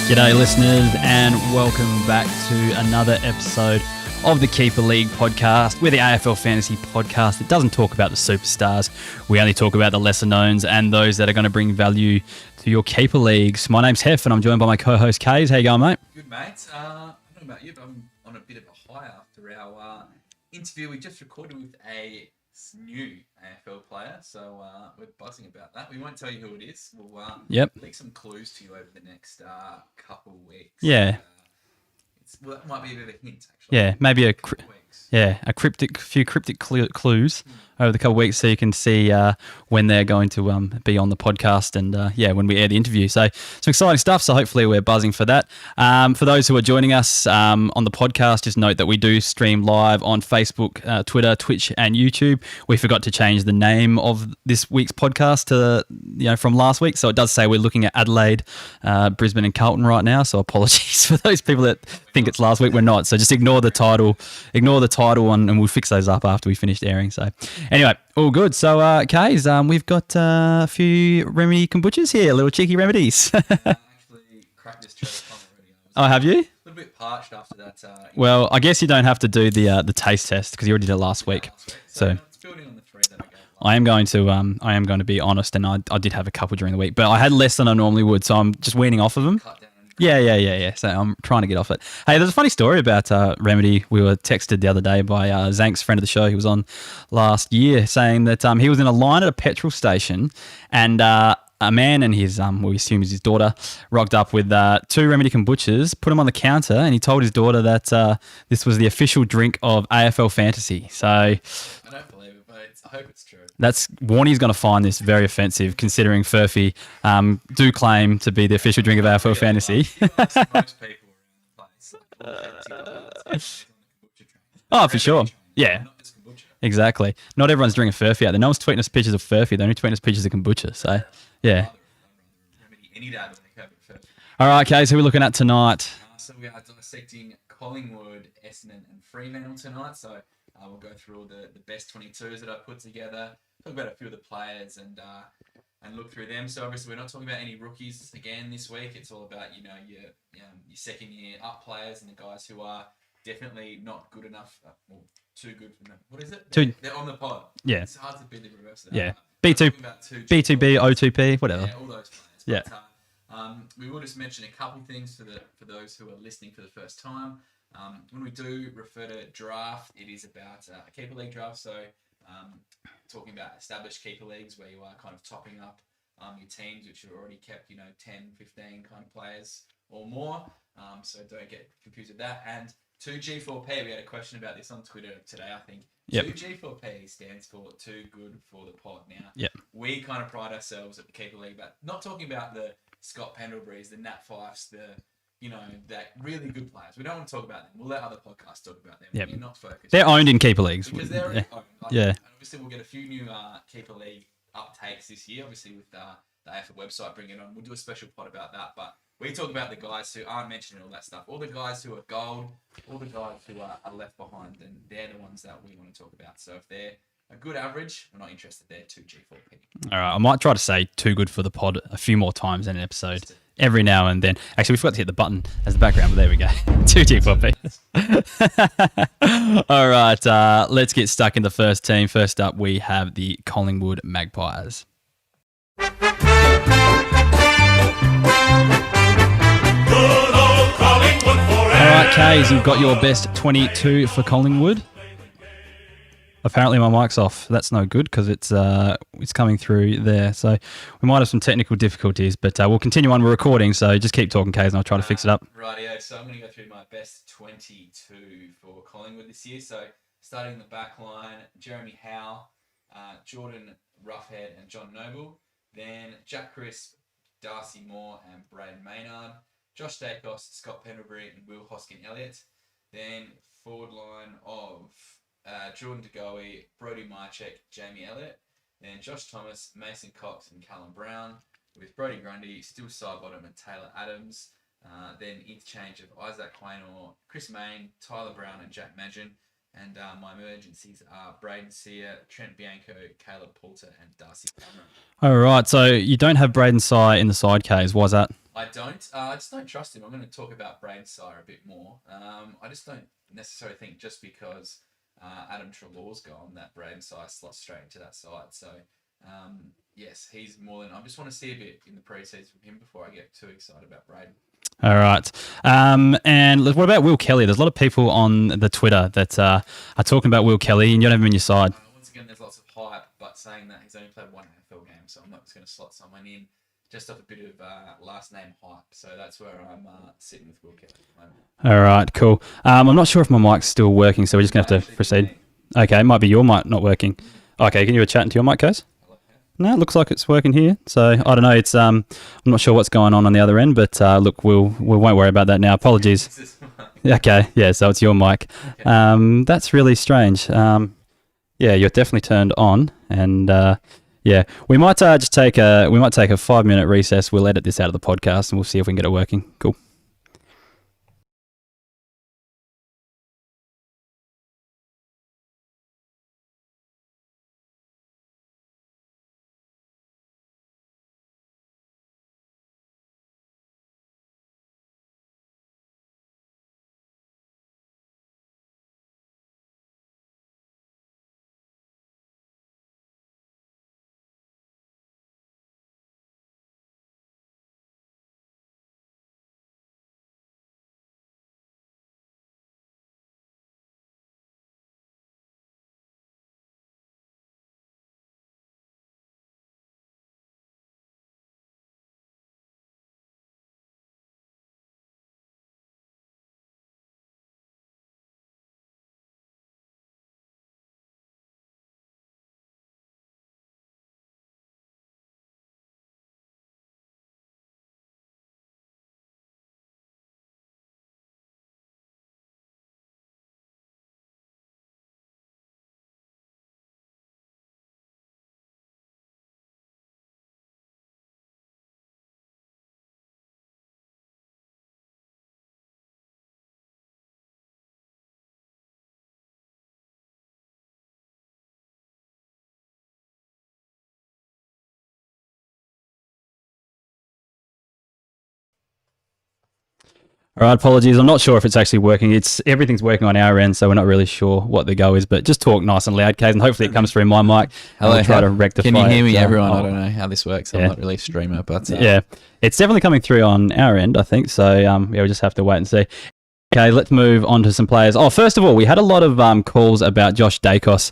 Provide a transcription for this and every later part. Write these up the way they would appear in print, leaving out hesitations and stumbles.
G'day listeners and welcome back to another episode of the Keeper League podcast. We're the AFL Fantasy podcast that doesn't talk about the superstars. We only talk about the lesser knowns and those that are going to bring value to your Keeper Leagues. My name's Hef and I'm joined by my co-host Kays. How you going, mate? Good, mate. I don't know about you, but I'm on a bit of a high after our interview we just recorded with a new AFL player, so we're buzzing about that. We won't tell you who it is. We'll leak some clues to you over the next couple of weeks. Yeah. That might be a bit of a hint, actually. Yeah, maybe a few cryptic clues over the couple of weeks so you can see when they're going to be on the podcast and when we air the interview. So some exciting stuff, so hopefully we're buzzing for that. For those who are joining us on the podcast, just note that we do stream live on Facebook, Twitter, Twitch and YouTube. We forgot to change the name of this week's podcast to, from last week, so it does say we're looking at Adelaide, Brisbane and Carlton right now, so apologies for those people that think it's last week. We're not, so just ignore the title and we'll fix those up after we finished airing. So anyway, all good. So Kays, we've got a few remedy kombuchas here, little cheeky remedies. I actually cracked this cherry pump already. Oh, have you? A little bit parched after that. Well, I guess you don't have to do the taste test because you already did it last week. So it's building on the three that I gave. I am going to be honest, and I did have a couple during the week, but I had less than I normally would, so I'm just weaning off of them. Cut down and Yeah. So I'm trying to get off it. Hey, there's a funny story about Remedy. We were texted the other day by Zank's friend of the show. He was on last year saying that he was in a line at a petrol station and a man and his, we assume is his daughter, rocked up with 2 Remedy kombuchas, put them on the counter, and he told his daughter that this was the official drink of AFL Fantasy. So I don't believe it, but I hope it's true. Warnie's going to find this very offensive, considering Furphy do claim to be the official drink of AFL Fantasy. Most people around the place. Oh, for sure. Yeah, exactly. Not everyone's drinking Furphy out there. No one's tweeting us pictures of Furphy. They're only tweeting us pictures of kombucha. So, yeah. Any day will make it first. All right, okay, so we're looking at tonight. So we are dissecting Collingwood, Essendon and Fremantle tonight. So we'll go through all the best 22s that I put together, talk about a few of the players and look through them. So obviously we're not talking about any rookies again this week. It's all about, your second year up players and the guys who are definitely not good enough, or too good for them. What is it? They're on the pod. Yeah. It's hard to be the reverse of that. Yeah. B2B, O2P, whatever. Yeah, all those players. Yeah. But, we will just mention a couple things for those who are listening for the first time. When we do refer to draft, it is about a keeper league draft. So talking about established keeper leagues where you are kind of topping up your teams, which have already kept 10, 15 kind of players or more. So don't get confused with that. And 2G4P, we had a question about this on Twitter today, I think. Yep. 2G4P stands for Too Good for the Pod. Now, we kind of pride ourselves at the Keeper League, but not talking about the Scott Pendleburys, the Nat Fifes, that really good players. We don't want to talk about them. We'll let other podcasts talk about them. Yep. We're not focused. They're owned in keeper leagues. Because they're owned. And obviously, we'll get a few new Keeper League uptakes this year. Obviously, with the AFL website bringing it on, we'll do a special pod about that. But we talk about the guys who aren't mentioned and all that stuff. All the guys who are gold, all the guys who are left behind, and they're the ones that we want to talk about. So if they're a good average, we're not interested. They're 2G4P. All right, I might try to say Too Good for the Pod a few more times in an episode. Every now and then. Actually, we forgot to hit the button as the background, but there we go. 2G4P. All right, let's get stuck in the first team. First up, we have the Collingwood Magpies. All right, Kays, you've got your best 22 for Collingwood. Apparently my mic's off. That's no good because it's coming through there. So we might have some technical difficulties, but we'll continue on. We're recording, so just keep talking, Kays, and I'll try to fix it up. Rightio. So I'm going to go through my best 22 for Collingwood this year. So starting in the back line, Jeremy Howe, Jordan Roughhead and John Noble. Then Jack Crisp, Darcy Moore and Braden Maynard. Josh Dacos, Scott Pendlebury and Will Hoskin-Elliott. Then forward line of Jordan DeGoey, Brody Mychek, Jamie Elliott. Then Josh Thomas, Mason Cox and Callum Brown. With Brody Grundy, still side bottom and Taylor Adams. Then interchange of Isaac Quaynor, Chris Main, Tyler Brown and Jack Magin. And my emergencies are Braden Sear, Trent Bianco, Caleb Poulter and Darcy Cameron. All right, so you don't have Braden Sy in the side, K's. Why's that? I don't. I just don't trust him. I'm going to talk about Braden Sire a bit more. I just don't necessarily think just because Adam Treloar's gone that Braden Sire slots straight into that side. So, yes, he's more than... I just want to see a bit in the pre-season from him before I get too excited about Braden. All right. And what about Will Kelly? There's a lot of people on the Twitter that are talking about Will Kelly, and you don't have him on your side. Once again, there's lots of hype, but saying that he's only played one AFL game, so I'm not just going to slot someone in just off a bit of last name hype. So that's where I'm sitting with Will Kelly at the moment. All right, cool. I'm not sure if my mic's still working, so we're just going to have to proceed. Okay, it might be your mic not working. Okay, can you chat into your mic, Coase? No, it looks like it's working here. So I don't know. It's I'm not sure what's going on the other end, but look, we won't worry about that now. Apologies. Okay, yeah. So it's your mic. Okay. That's really strange. Yeah, you're definitely turned on, and yeah, we might just take a 5-minute recess. We'll edit this out of the podcast, and we'll see if we can get it working. Cool. All right, apologies. I'm not sure if it's actually working. Everything's working on our end, so we're not really sure what the go is. But just talk nice and loud, Kate, and hopefully it comes through my mic. Hello, try to rectify. Can you hear me, it. everyone? I don't know how this works. Yeah. I'm not really a streamer, but yeah, it's definitely coming through on our end, I think. So yeah, we'll just have to wait and see. Okay, let's move on to some players. Oh, first of all, we had a lot of calls about Josh Dacos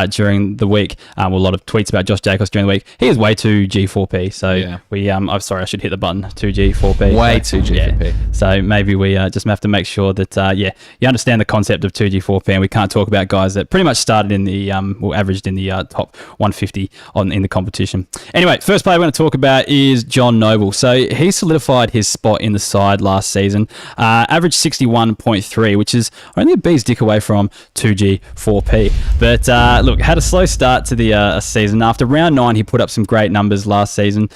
during the week. A lot of tweets about Josh Dacos during the week. He is way too G4P. So yeah. I'm sorry, I should hit the button. 2G4P. Way too G4P. Yeah. So maybe we just have to make sure that you understand the concept of 2G4P, and we can't talk about guys that pretty much started in the averaged in the top 150 in the competition. Anyway, first player we're going to talk about is John Noble. So he solidified his spot in the side last season. Averaged 61.3, which is only a bee's dick away from 2G4P. But look, had a slow start to the season. After round 9, he put up some great numbers last season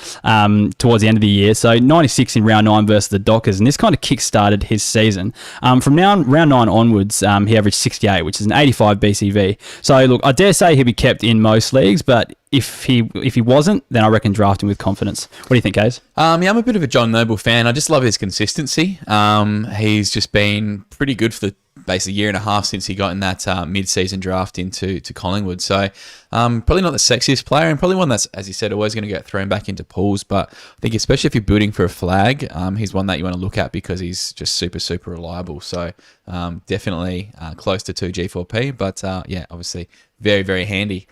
towards the end of the year. So 96 in round 9 versus the Dockers, and this kind of kick-started his season. From round 9 onwards, he averaged 68, which is an 85 BCV. So look, I dare say he'll be kept in most leagues, but if he wasn't, then I reckon draft him with confidence. What do you think, Hayes? Yeah, I'm a bit of a John Noble fan. I just love his consistency. He's just been pretty good for the basically year and a half since he got in that mid-season draft into Collingwood. So probably not the sexiest player, and probably one that's, as you said, always going to get thrown back into pools. But I think especially if you're building for a flag, he's one that you want to look at because he's just super, super reliable. So definitely close to 2G4P, but obviously very, very handy.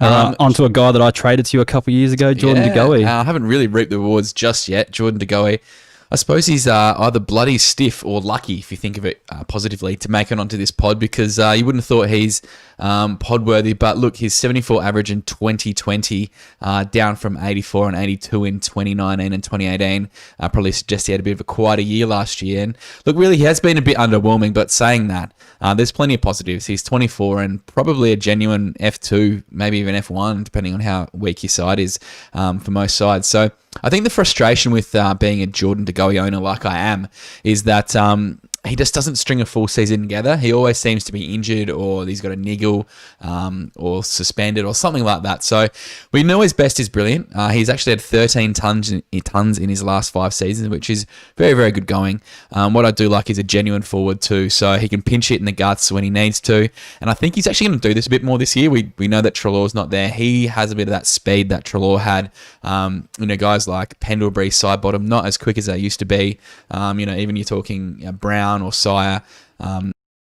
Onto a guy that I traded to you a couple of years ago, Jordan De Goey. I haven't really reaped the rewards just yet. Jordan De Goey, I suppose he's either bloody stiff or lucky, if you think of it positively, to make it onto this pod, because you wouldn't have thought he's pod worthy. But look, his 74 average in 2020, down from 84 and 82 in 2019 and 2018, probably suggests he had a bit of a quieter year last year. And look, really, he has been a bit underwhelming, but saying that, there's plenty of positives. He's 24 and probably a genuine F2, maybe even F1, depending on how weak your side is for most sides. So I think the frustration with being a Jordan De Goey owner like I am is that he just doesn't string a full season together. He always seems to be injured, or he's got a niggle, or suspended or something like that. So we know his best is brilliant. He's actually had 13 tons in his last 5 seasons, which is very, very good going. What I do like is a genuine forward too, so he can pinch it in the guts when he needs to. And I think he's actually going to do this a bit more this year. We know that Treloar's not there. He has a bit of that speed that Treloar had. Guys like Pendlebury, side bottom, not as quick as they used to be. Even you're talking Brown or Sire,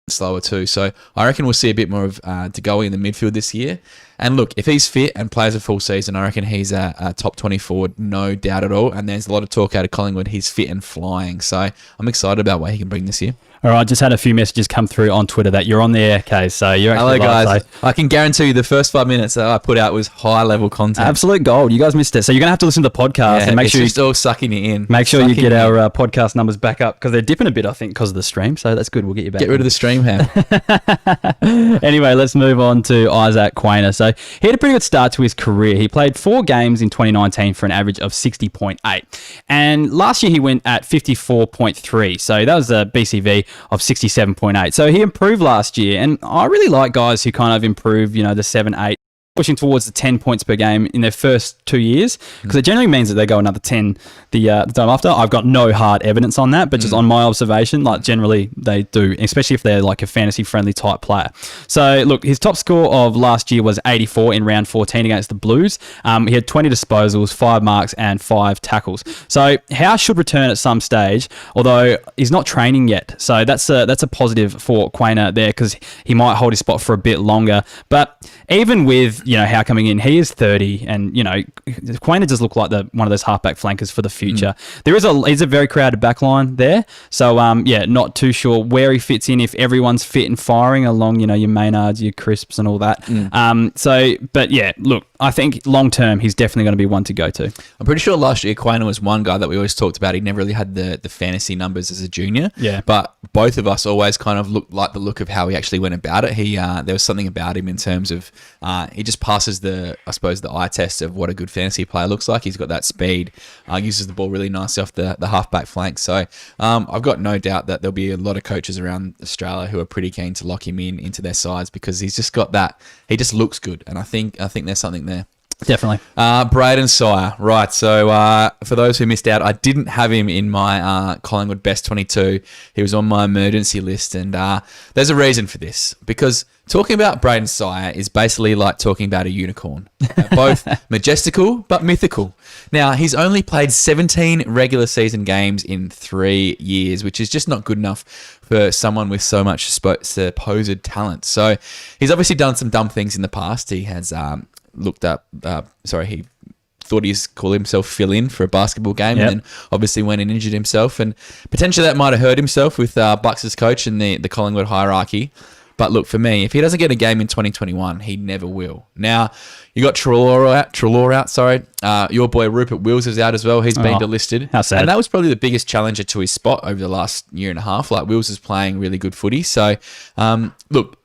slower too. So I reckon we'll see a bit more of DeGoey in the midfield this year. And look, if he's fit and plays a full season, I reckon he's a top 20 forward, no doubt at all. And there's a lot of talk out of Collingwood. He's fit and flying. So I'm excited about what he can bring this year. All right, just had a few messages come through on Twitter that you're on the air, Kay. So you're actually hello, live, guys. so. I can guarantee you the first 5 minutes that I put out was high-level content. Absolute gold. You guys missed it. So you're going to have to listen to the podcast and make it's sure just all sucking you in. Make sure you get our podcast numbers back up, because they're dipping a bit, I think, because of the stream. So that's good. We'll get you back. Get rid of the stream, Ham. Anyway, let's move on to Isaac Quainer. So he had a pretty good start to his career. He played 4 games in 2019 for an average of 60.8. And last year he went at 54.3. So that was a BCV of 67.8. So he improved last year. And I really like guys who kind of improve, the 7, 8. Pushing towards the 10 points per game in their first 2 years, because it generally means that they go another 10 the time after. I've got no hard evidence on that, but just on my observation, like generally they do, especially if they're like a fantasy-friendly type player. So look, his top score of last year was 84 in round 14 against the Blues. He had 20 disposals, 5 marks and 5 tackles. So Howe should return at some stage, although he's not training yet. So that's a positive for Quainer there, because he might hold his spot for a bit longer. But even with Howe coming in, he is 30, and Quainer does look like one of those halfback flankers for the future. He's a very crowded backline there, so not too sure where he fits in if everyone's fit and firing along, your Maynards, your Crisps, and all that. Look, I think long term he's definitely going to be one to go to. I'm pretty sure last year Quainer was one guy that we always talked about. He never really had the fantasy numbers as a junior. Yeah. But both of us always kind of looked like the look of how he actually went about it. There was something about him in terms of he just passes the eye test of what a good fantasy player looks like. He's got that speed, uses the ball really nicely off the halfback flank. So I've got no doubt that there'll be a lot of coaches around Australia who are pretty keen to lock him into their sides, because he's just got that. He just looks good, and I think there's something there. Definitely. Braden Sire. Right. So for those who missed out, I didn't have him in my Collingwood Best 22. He was on my emergency list. And there's a reason for this. Because talking about Braden Sire is basically like talking about a unicorn. Both majestical but mythical. Now, he's only played 17 regular season games in 3 years, which is just not good enough for someone with so much supposed talent. So he's obviously done some dumb things in the past. He has... he thought he's called himself fill-in for a basketball game, and then obviously went and injured himself, and potentially that might have hurt himself with Bucks' coach and the Collingwood hierarchy. But look, for me, if he doesn't get a game in 2021, he never will. Now, you got Treloar out. Your boy Rupert Wills is out as well. He's been delisted. How sad. And that was probably the biggest challenger to his spot over the last year and a half. Like, Wills is playing really good footy. So, look,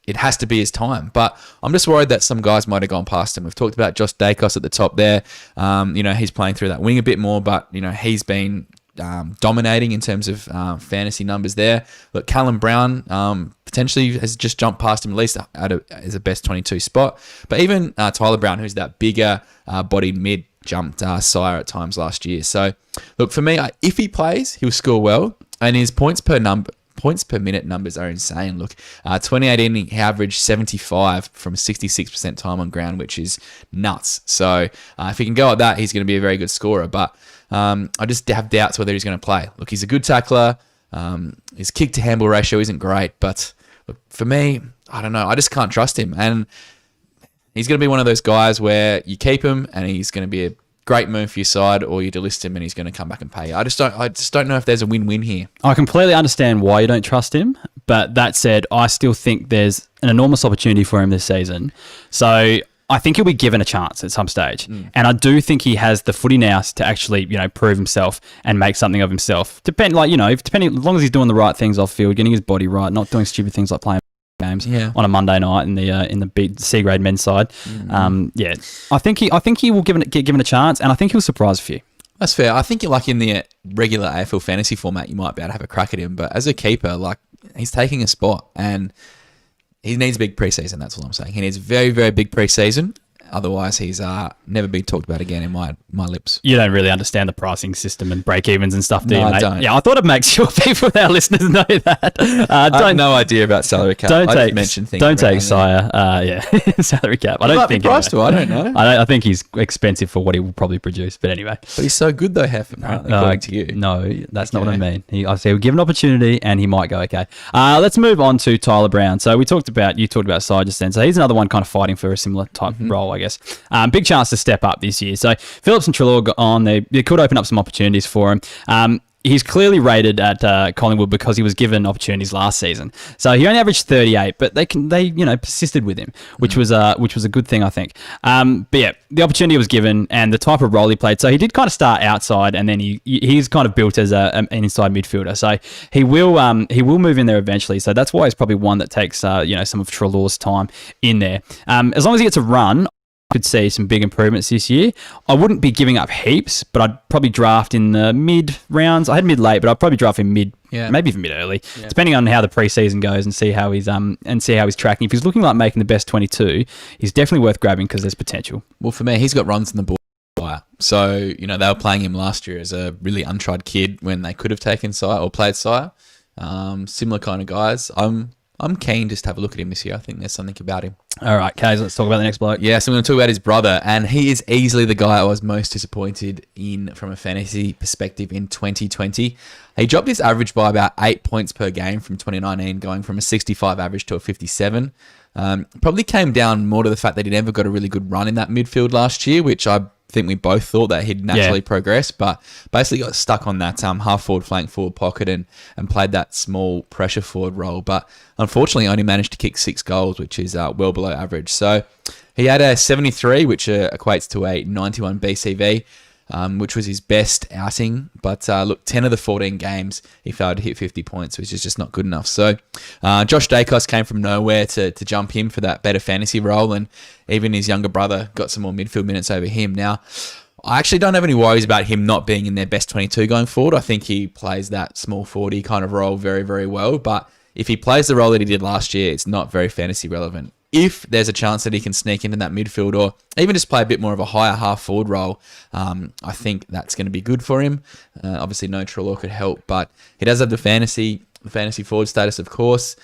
it has to be his time. But I'm just worried that some guys might have gone past him. We've talked about Josh Dacos at the top there. He's playing through that wing a bit more, but, he's been dominating in terms of fantasy numbers there. Look, Callum Brown potentially has just jumped past him, at least as a best 22 spot. But even Tyler Brown, who's that bigger bodied mid, jumped Sire at times last year. So, look, for me, if he plays, he'll score well. And his points per minute numbers are insane. Look, 2018 he averaged 75 from 66% time on ground, which is nuts. So if he can go at that, he's going to be a very good scorer. But I just have doubts whether he's going to play. Look, he's a good tackler. His kick to handball ratio isn't great, but look, for me, I don't know. I just can't trust him, and he's going to be one of those guys where you keep him, and he's going to be a great move for your side, or you delist him and he's going to come back and pay you. I just don't know if there's a win-win here. I completely understand why you don't trust him, but that said, I still think there's an enormous opportunity for him this season. So I think he'll be given a chance at some stage. And I do think he has the footy now to actually, prove himself and make something of himself. Depending, as long as he's doing the right things off field, getting his body right, not doing stupid things like playing games on a Monday night in the C grade men's side. I think he will get given a chance, and I think he'll surprise a few. That's fair. I think like in the regular AFL fantasy format, you might be able to have a crack at him. But as a keeper, like he's taking a spot and he needs a big preseason. That's all I'm saying. He needs a very, very big preseason. Otherwise, he's never been talked about again in my lips. You don't really understand the pricing system and break-evens and stuff, do you, mate? I don't. Yeah, I thought I'd make sure people, our listeners, know that. I have no idea about salary cap. Don't take mention things. Don't take Sire. Salary cap. I don't think priced to. I don't know. I think he's expensive for what he will probably produce. But anyway, but he's so good though, Hef, apparently, according to you. No, that's not what I mean. I say we'll give an opportunity, and he might go okay. Let's move on to Tyler Brown. So you talked about Sire just then. So he's another one kind of fighting for a similar type role, I guess. Big chance to step up this year. So Phillips and Treloar got on. They could open up some opportunities for him. He's clearly rated at Collingwood because he was given opportunities last season. So he only averaged 38, but they persisted with him, which was a good thing, I think. But yeah, the opportunity was given and the type of role he played. So he did kind of start outside, and then he's kind of built as an inside midfielder. So he will move in there eventually. So that's why he's probably one that takes some of Treloar's time in there. As long as he gets a run, could see some big improvements this year. I wouldn't be giving up heaps, but I'd probably draft in the mid rounds. I had mid late, but I'd probably draft in mid, maybe even mid early, depending on how the preseason goes and see how he's tracking. If he's looking like making the best 22, he's definitely worth grabbing because there's potential. Well, for me, he's got runs on the board. So they were playing him last year as a really untried kid when they could have taken Sire or played Sire. Similar kind of guys. I'm keen just to have a look at him this year. I think there's something about him. All right, Kays, let's talk about the next bloke. Yeah, so I'm going to talk about his brother, and he is easily the guy I was most disappointed in from a fantasy perspective in 2020. He dropped his average by about 8 points per game from 2019, going from a 65 average to a 57. Probably came down more to the fact that he never got a really good run in that midfield last year, which I think we both thought that he'd naturally progress, but basically got stuck on that half forward, flank forward pocket and played that small pressure forward role. But unfortunately, only managed to kick 6 goals, which is well below average. So he had a 73, which equates to a 91 BCV, which was his best outing. But look, 10 of the 14 games, he failed to hit 50 points, which is just not good enough. So Josh Dacos came from nowhere to jump him for that better fantasy role, and even his younger brother got some more midfield minutes over him. Now, I actually don't have any worries about him not being in their best 22 going forward. I think he plays that small 40 kind of role very, very well. But if he plays the role that he did last year, it's not very fantasy relevant. If there's a chance that he can sneak into that midfield or even just play a bit more of a higher half-forward role, I think that's going to be good for him. Obviously, no Treloar could help, but he does have the fantasy forward status, of course.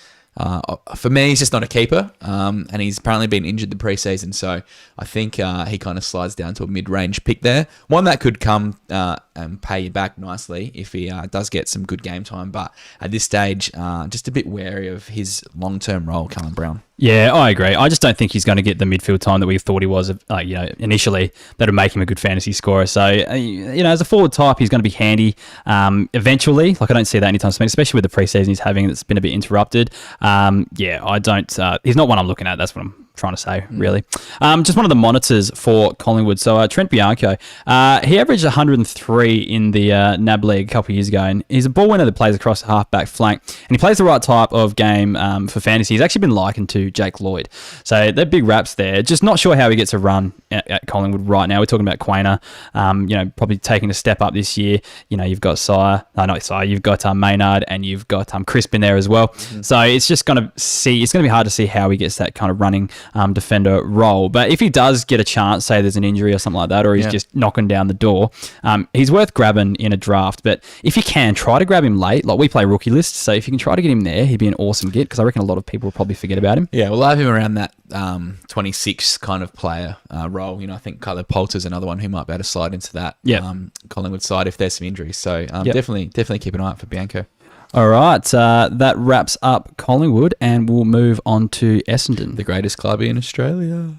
For me, he's just not a keeper, and he's apparently been injured the preseason, so I think he kind of slides down to a mid-range pick there. One that could come and pay you back nicely if he does get some good game time, but at this stage, just a bit wary of his long-term role, Callum Brown. Yeah, I agree. I just don't think he's going to get the midfield time that we thought he was, initially, that would make him a good fantasy scorer. So, as a forward type, he's going to be handy eventually. Like, I don't see that anytime soon, especially with the preseason he's having that's been a bit interrupted. I don't. He's not one I'm looking at. That's what I'm trying to say, really. Just one of the monitors for Collingwood. So Trent Bianco, he averaged 103 in the NAB League a couple of years ago, and he's a ball winner that plays across the half-back flank, and he plays the right type of game for fantasy. He's actually been likened to Jake Lloyd. So they're big raps there. Just not sure how he gets a run at Collingwood right now. We're talking about Quainer, probably taking a step up this year. You've got you've got Maynard, and you've got Crisp in there as well. Mm-hmm. So it's just going to be hard to see how he gets that kind of running defender role. But if he does get a chance, say there's an injury or something like that, or he's just knocking down the door, he's worth grabbing in a draft. But if you can, try to grab him late. Like, we play rookie lists, so if you can try to get him there, he'd be an awesome get, because I reckon a lot of people will probably forget about him. Yeah, we'll have him around that 26 kind of player role. I think Kyler Poulter's another one who might be able to slide into that Collingwood side if there's some injuries. So definitely keep an eye out for Bianco. All right, that wraps up Collingwood, and we'll move on to Essendon, the greatest club in Australia.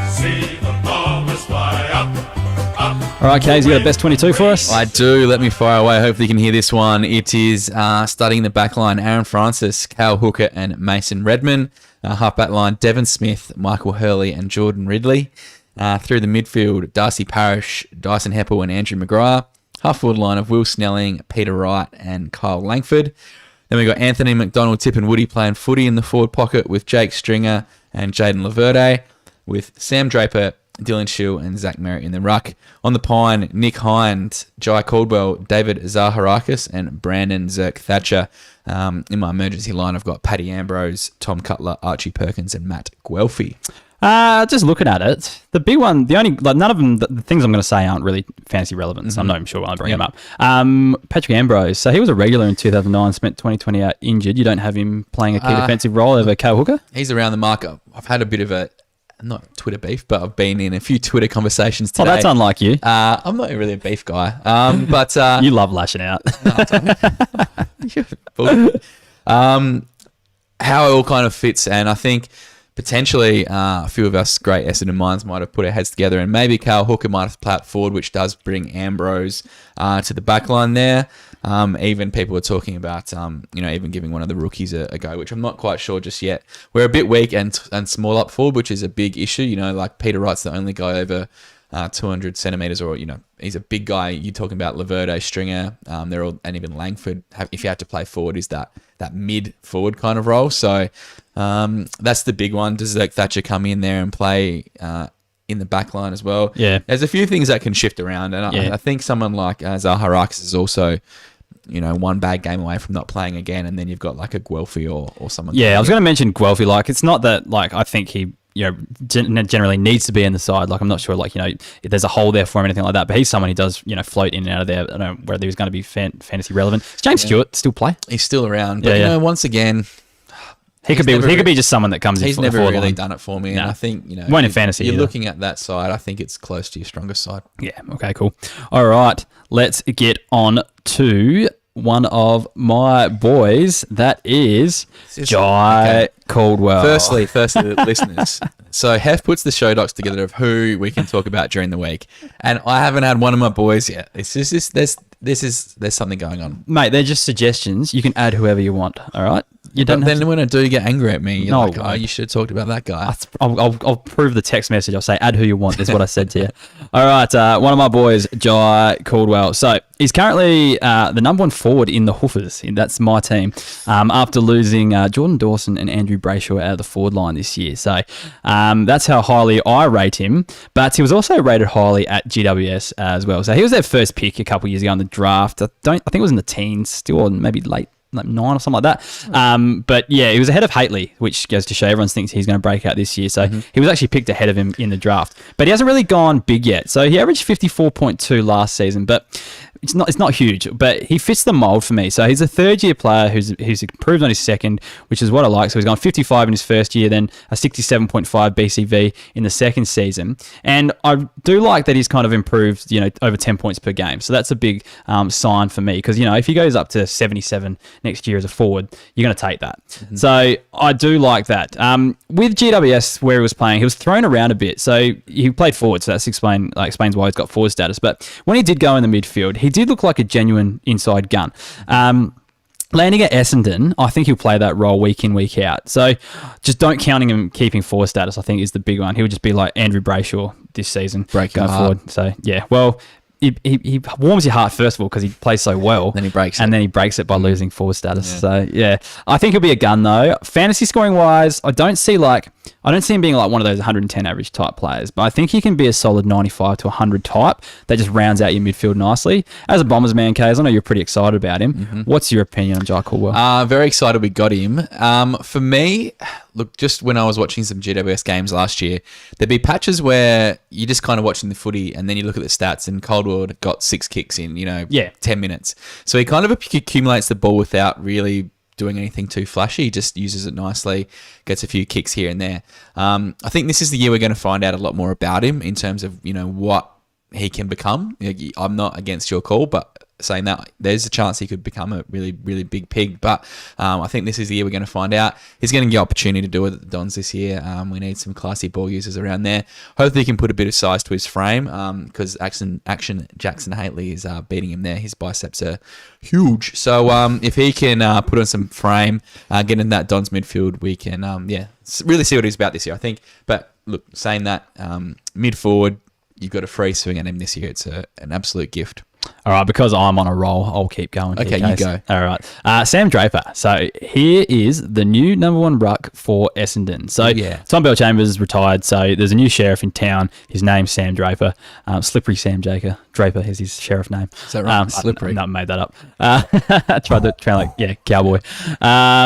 See the ballers fly up. All right, Kays, you got a best 22 for us? I do. Let me fire away. Hopefully you can hear this one. It is starting the back line, Aaron Francis, Cal Hooker and Mason Redman. Half-back line, Devon Smith, Michael Hurley and Jordan Ridley. Through the midfield, Darcy Parish, Dyson Heppel and Andrew Maguire. Half-forward line of Will Snelling, Peter Wright and Kyle Langford. Then we got Anthony McDonald, Tip and Woody playing footy in the forward pocket with Jake Stringer and Jaden Laverde, with Sam Draper, Dylan Shill and Zach Merritt in the ruck. On the Pine, Nick Hind, Jai Caldwell, David Zaharakis, and Brandon Zerk-Thatcher. In my emergency line, I've got Paddy Ambrose, Tom Cutler, Archie Perkins, and Matt Guelphy. Just looking at it, the big one, none of them, the things I'm going to say aren't really fantasy relevant, so I'm not even sure why I bring them up. Patrick Ambrose, so he was a regular in 2009, spent 2020 out injured. You don't have him playing a key defensive role over Cale Hooker? He's around the mark. I've had a bit of a, not Twitter beef, but I've been in a few Twitter conversations today. Oh, that's unlike you. I'm not really a beef guy, but... you love lashing out. How it all kind of fits, and I think potentially a few of us great Essendon minds might have put our heads together, and maybe Cale Hooker might have played forward, which does bring Ambrose to the back line there. Even people are talking about, even giving one of the rookies a go, which I'm not quite sure just yet. We're a bit weak and small up forward, which is a big issue. Like Peter Wright's the only guy over 200 centimetres, or, he's a big guy. You're talking about Laverde, Stringer, they're all, and even Langford, if you had to play forward, is that mid-forward kind of role. So that's the big one. Does Zach Thatcher come in there and play in the back line as well? Yeah. There's a few things that can shift around, and I think someone like Zaharakis is also... one bad game away from not playing again, and then you've got like a Guelphy or someone. Yeah, I was going to mention Guelphy. Like, it's not that, like, I think he, generally needs to be in the side. Like, I'm not sure, like, if there's a hole there for him or anything like that, but he's someone who does, float in and out of there. I don't know whether he's going to be fantasy relevant. Does James Stewart still play? He's still around, but once again, he could be just someone that comes in. He's never really done it for me, and I think won't in fantasy. You're looking at that side. I think it's close to your strongest side. Yeah. Okay. Cool. All right. Let's get on to one of my boys. That is Jai Caldwell. Firstly, listeners. So Hef puts the show docs together of who we can talk about during the week, and I haven't had one of my boys yet. It's just there's something going on, mate. They're just suggestions. You can add whoever you want. All right. You don't. Then when I do get angry at me, you're like, "Oh, you should have talked about that guy." I'll prove the text message. I'll say, "Add who you want." Is what I said to you. All right. One of my boys, Jai Caldwell. So he's currently the number one forward in the Hoofers. That's my team. After losing Jordan Dawson and Andrew Brayshaw out of the forward line this year. So that's how highly I rate him. But he was also rated highly at GWS as well. So he was their first pick a couple of years ago in the draft. I think it was in the teens, still, or maybe late. Like 9 or something like that. But yeah, he was ahead of Haitley, which goes to show everyone thinks he's going to break out this year. So he was actually picked ahead of him in the draft. But he hasn't really gone big yet. So he averaged 54.2 last season, but it's not huge, but he fits the mold for me. So he's a third-year player who's improved on his second, which is what I like. So he's gone 55 in his first year, then a 67.5 BCV in the second season. And I do like that he's kind of improved, over 10 points per game. So that's a big sign for me because, if he goes up to 77 next year as a forward, you're going to take that. So I do like that. With GWS, where he was playing, he was thrown around a bit. So he played forward, so that explains why he's got forward status. But when he did go in the midfield, he did look like a genuine inside gun. Landing at Essendon, I think he'll play that role week in, week out. So just don't counting him keeping forward status, I think, is the big one. He would just be like Andrew Brayshaw this season. Going forward. So, yeah, well... He warms your heart first of all because he plays so well. Then he breaks it. And then he breaks it by losing forward status. Yeah. So yeah, I think he'll be a gun though. Fantasy scoring wise, I don't see him being like one of those 110 average type players, but I think he can be a solid 95 to 100 type that just rounds out your midfield nicely. As a Bombers man, Kaz, I know you're pretty excited about him. What's your opinion on Jai Caldwell? Very excited we got him. For me, look, just when I was watching some GWS games last year, there'd be patches where you're just kind of watching the footy and then you look at the stats and Caldwell got 6 kicks in, 10 minutes. So he kind of accumulates the ball without really doing anything too flashy. He just uses it nicely, gets a few kicks here and there. I think this is the year we're going to find out a lot more about him in terms of, what he can become. I'm not against your call, but saying that, there's a chance he could become a really, really big pig. But I think this is the year we're going to find out. He's going to get opportunity to do it at the Dons this year. We need some classy ball users around there. Hopefully he can put a bit of size to his frame because Jackson Haitley is beating him there. His biceps are huge. So if he can put on some frame, get in that Dons midfield, we can really see what he's about this year, I think. But look, saying that, mid-forward, you've got a free swing at him this year. It's an absolute gift. All right, because I'm on a roll, I'll keep going. Okay, here, you Case. go. All right. Sam Draper. So here is the new number 1 ruck for Essendon. So Yeah. Tom Bell-Chambers retired, so there's a new sheriff in town. His name's Sam Draper. Slippery Sam Draper is his sheriff name. Is that right? Slippery. No, made that up. Tried to sound like, cowboy.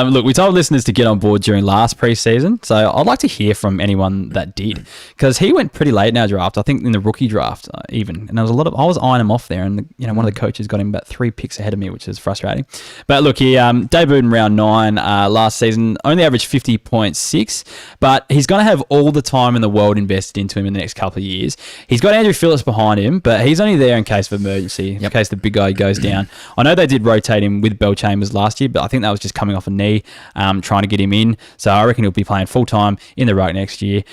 Look, we told listeners to get on board during last preseason, so I'd like to hear from anyone that did, because he went pretty late in our draft. I think in the rookie draft even, and there was I was eyeing him off there, and one of the coaches got him about 3 picks ahead of me, which is frustrating. But look, he debuted in round 9 last season, only averaged 50.6, but he's going to have all the time in the world invested into him in the next couple of years. He's got Andrew Phillips behind him, but he's only there in case of emergency, in case the big guy goes down. I know they did rotate him with Bell Chambers last year, but I think that was just coming off a knee, trying to get him in. So I reckon he'll be playing full-time in the ruck next year.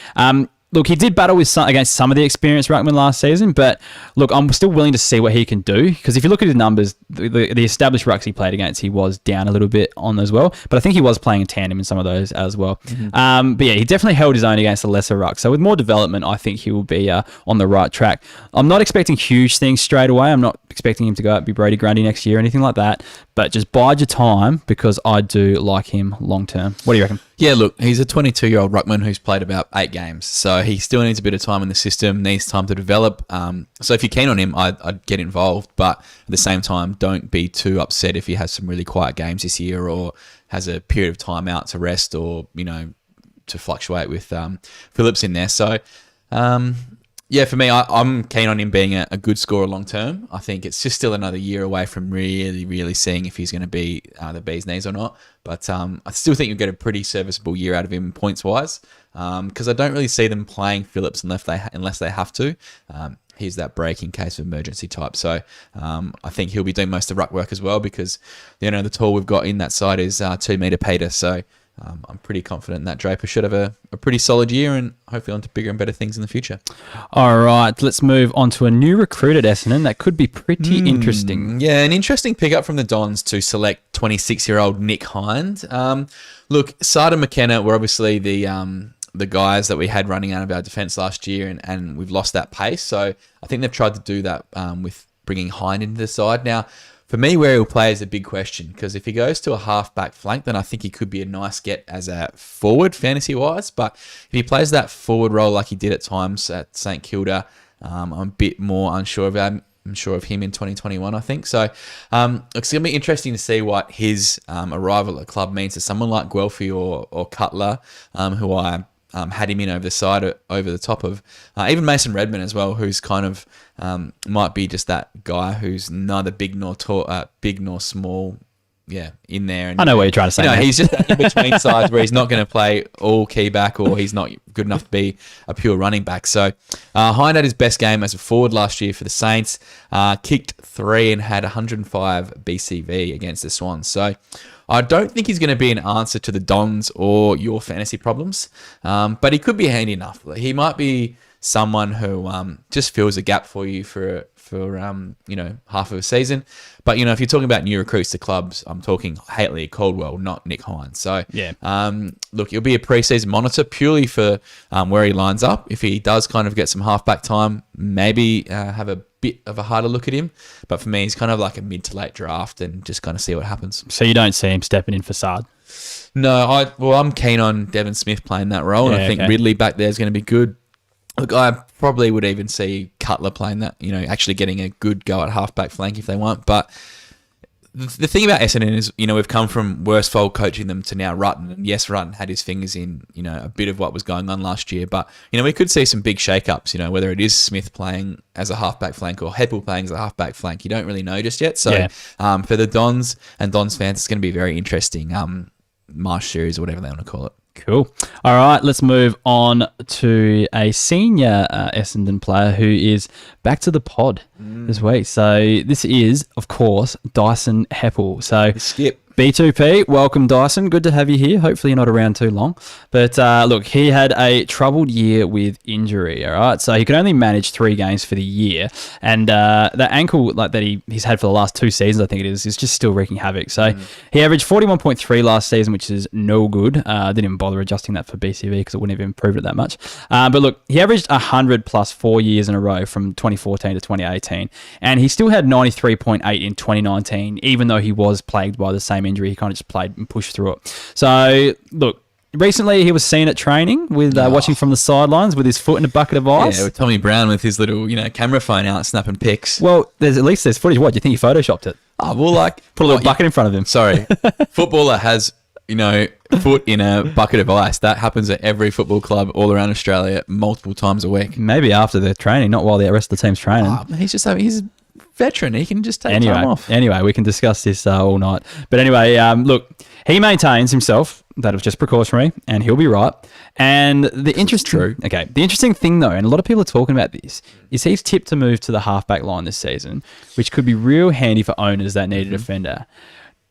Look, he did battle against some of the experienced ruckmen last season, but look, I'm still willing to see what he can do, because if you look at his numbers, the established rucks he played against, he was down a little bit on as well, but I think he was playing in tandem in some of those as well. But yeah, he definitely held his own against the lesser rucks. So with more development, I think he will be on the right track. I'm not expecting huge things straight away. I'm not expecting him to go out and be Brody Grundy next year or anything like that, but just bide your time, because I do like him long term. What do you reckon? Yeah, look, he's a 22-year-old ruckman who's played about 8 games, so he still needs a bit of time in the system, needs time to develop. So if you're keen on him, I'd get involved, but at the same time, don't be too upset if he has some really quiet games this year, or has a period of time out to rest, or to fluctuate with Phillips in there. So yeah, for me, I'm keen on him being a good scorer long term. I think it's just still another year away from really, really seeing if he's going to be the bee's knees or not. But I still think you'll get a pretty serviceable year out of him points-wise, because I don't really see them playing Phillips unless they have to. He's that break in case of emergency type. So I think he'll be doing most of the ruck work as well, because the tool we've got in that side is 2 metre Peter. So I'm pretty confident that Draper should have a pretty solid year, and hopefully on to bigger and better things in the future. All right, let's move on to a new recruit at Essendon that could be pretty interesting. Yeah, an interesting pickup from the Dons to select 26-year-old Nick Hind. Look, Sada McKenna were obviously the guys that we had running out of our defence last year, and we've lost that pace. So I think they've tried to do that with bringing Hind into the side. Now, for me, where he'll play is a big question, because if he goes to a half-back flank, then I think he could be a nice get as a forward, fantasy-wise. But if he plays that forward role like he did at times at St Kilda, I'm a bit more unsure of him. I'm sure of him in 2021, I think. So it's going to be interesting to see what his arrival at the club means to someone like Guelphy or Cutler, who I had him in over the side, over the top of even Mason Redmond as well, who's kind of might be just that guy who's neither big nor tall, big nor small. Yeah, in there. And, I know what you're trying to say. Mate. He's just in between sides where he's not going to play all key back, or he's not good enough to be a pure running back. So Hind had his best game as a forward last year for the Saints, kicked 3 and had 105 BCV against the Swans. So I don't think he's going to be an answer to the Dons or your fantasy problems, but he could be handy enough. He might be someone who just fills a gap for you for half of a season. But if you're talking about new recruits to clubs, I'm talking Haitley Caldwell, not Nick Hind. So yeah, look, he'll be a preseason monitor purely for where he lines up. If he does kind of get some halfback time, maybe have a bit of a harder look at him. But for me, he's kind of like a mid to late draft, and just kind of see what happens. So you don't see him stepping in for Sard? No, I'm keen on Devon Smith playing that role, and I think Ridley back there is going to be good. Look, I probably would even see Cutler playing that, actually getting a good go at halfback flank if they want. But the thing about Essendon is, we've come from Worsfold coaching them to now Rutten. And yes, Rutten had his fingers in, a bit of what was going on last year. But, we could see some big shake-ups, whether it is Smith playing as a halfback flank or Heppel playing as a halfback flank. You don't really know just yet. So for the Dons and Dons fans, it's going to be very interesting Marsh series or whatever they want to call it. Cool. All right, let's move on to a senior Essendon player who is back to the pod this week. So this is, of course, Dyson Heppel. So Skip. B2P, welcome Dyson. Good to have you here. Hopefully you're not around too long. But look, he had a troubled year with injury, all right? So he could only manage 3 games for the year. And that ankle that he's had for the last 2 seasons, I think it is just still wreaking havoc. So he averaged 41.3 last season, which is no good. Didn't even bother adjusting that for BCV because it wouldn't have improved it that much. But look, he averaged 100 plus 4 years in a row from 2014 to 2018. And he still had 93.8 in 2019, even though he was plagued by the same injury. He kind of just played and pushed through it. So, look, recently he was seen at training with watching from the sidelines with his foot in a bucket of ice. Yeah, with Tommy Brown with his little, camera phone out, snapping pics. Well, there's footage. What, do you think he photoshopped it? Oh, well, Put a little bucket in front of him. Sorry. Footballer has, foot in a bucket of ice. That happens at every football club all around Australia multiple times a week. Maybe after the training, not while the rest of the team's training. Oh, he's a veteran. He can just take time off. Anyway, we can discuss this all night. But anyway, look, he maintains himself that it was just precautionary and he'll be right. And the interesting thing though, and a lot of people are talking about this, is he's tipped to move to the halfback line this season, which could be real handy for owners that need a defender.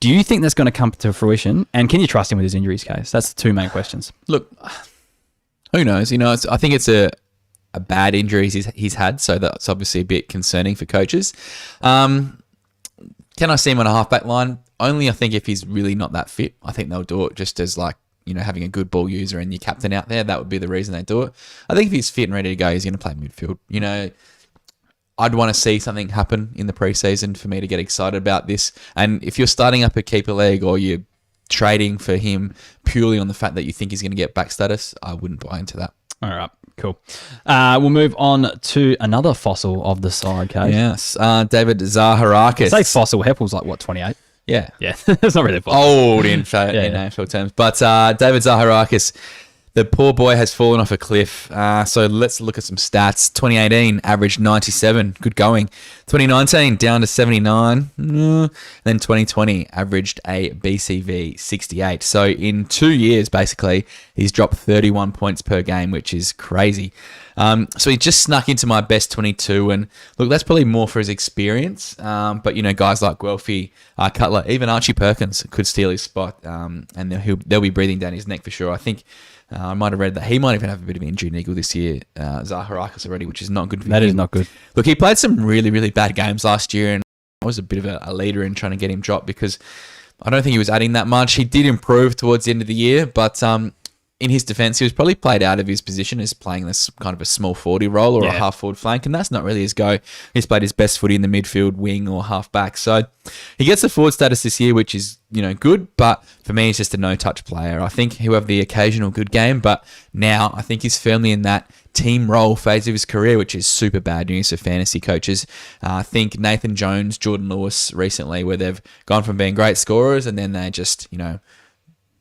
Do you think that's going to come to fruition? And can you trust him with his injuries case? That's the 2 main questions. Look, who knows? I think it's a bad injury he's had, so that's obviously a bit concerning for coaches. Can I see him on a halfback line? Only, I think, if he's really not that fit. I think they'll do it just as having a good ball user and your captain out there. That would be the reason they do it. I think if he's fit and ready to go, he's going to play midfield. I'd want to see something happen in the preseason for me to get excited about this. And if you're starting up a keeper league or you're trading for him purely on the fact that you think he's going to get back status, I wouldn't buy into that. All right, cool. We'll move on to another fossil of the side, Kate. Yes, David Zaharakis. Say fossil. Heppel's 28? Yeah. Yeah, it's not really a fossil. Old in AFL terms. But David Zaharakis, the poor boy has fallen off a cliff. So let's look at some stats. 2018, averaged 97. Good going. 2019, down to 79. Then 2020, averaged a BCV 68. So in 2 years, basically, he's dropped 31 points per game, which is crazy. So he just snuck into my best 22. And look, that's probably more for his experience. But, guys like Guelphy, Cutler, even Archie Perkins could steal his spot. And they'll be breathing down his neck for sure. I think I might have read that he might even have a bit of injury niggle this year, Zaharakis already, which is not good for him. That is not good. Look, he played some really, really bad games last year, and I was a bit of a leader in trying to get him dropped because I don't think he was adding that much. He did improve towards the end of the year, but in his defence, he was probably played out of his position as playing this kind of a small 40 role or a half-forward flank, and that's not really his go. He's played his best footy in the midfield, wing, or half-back. So he gets the forward status this year, which is, good, but for me, he's just a no-touch player. I think he'll have the occasional good game, but now I think he's firmly in that team role phase of his career, which is super bad news for fantasy coaches. I think Nathan Jones, Jordan Lewis recently, where they've gone from being great scorers and then they're just,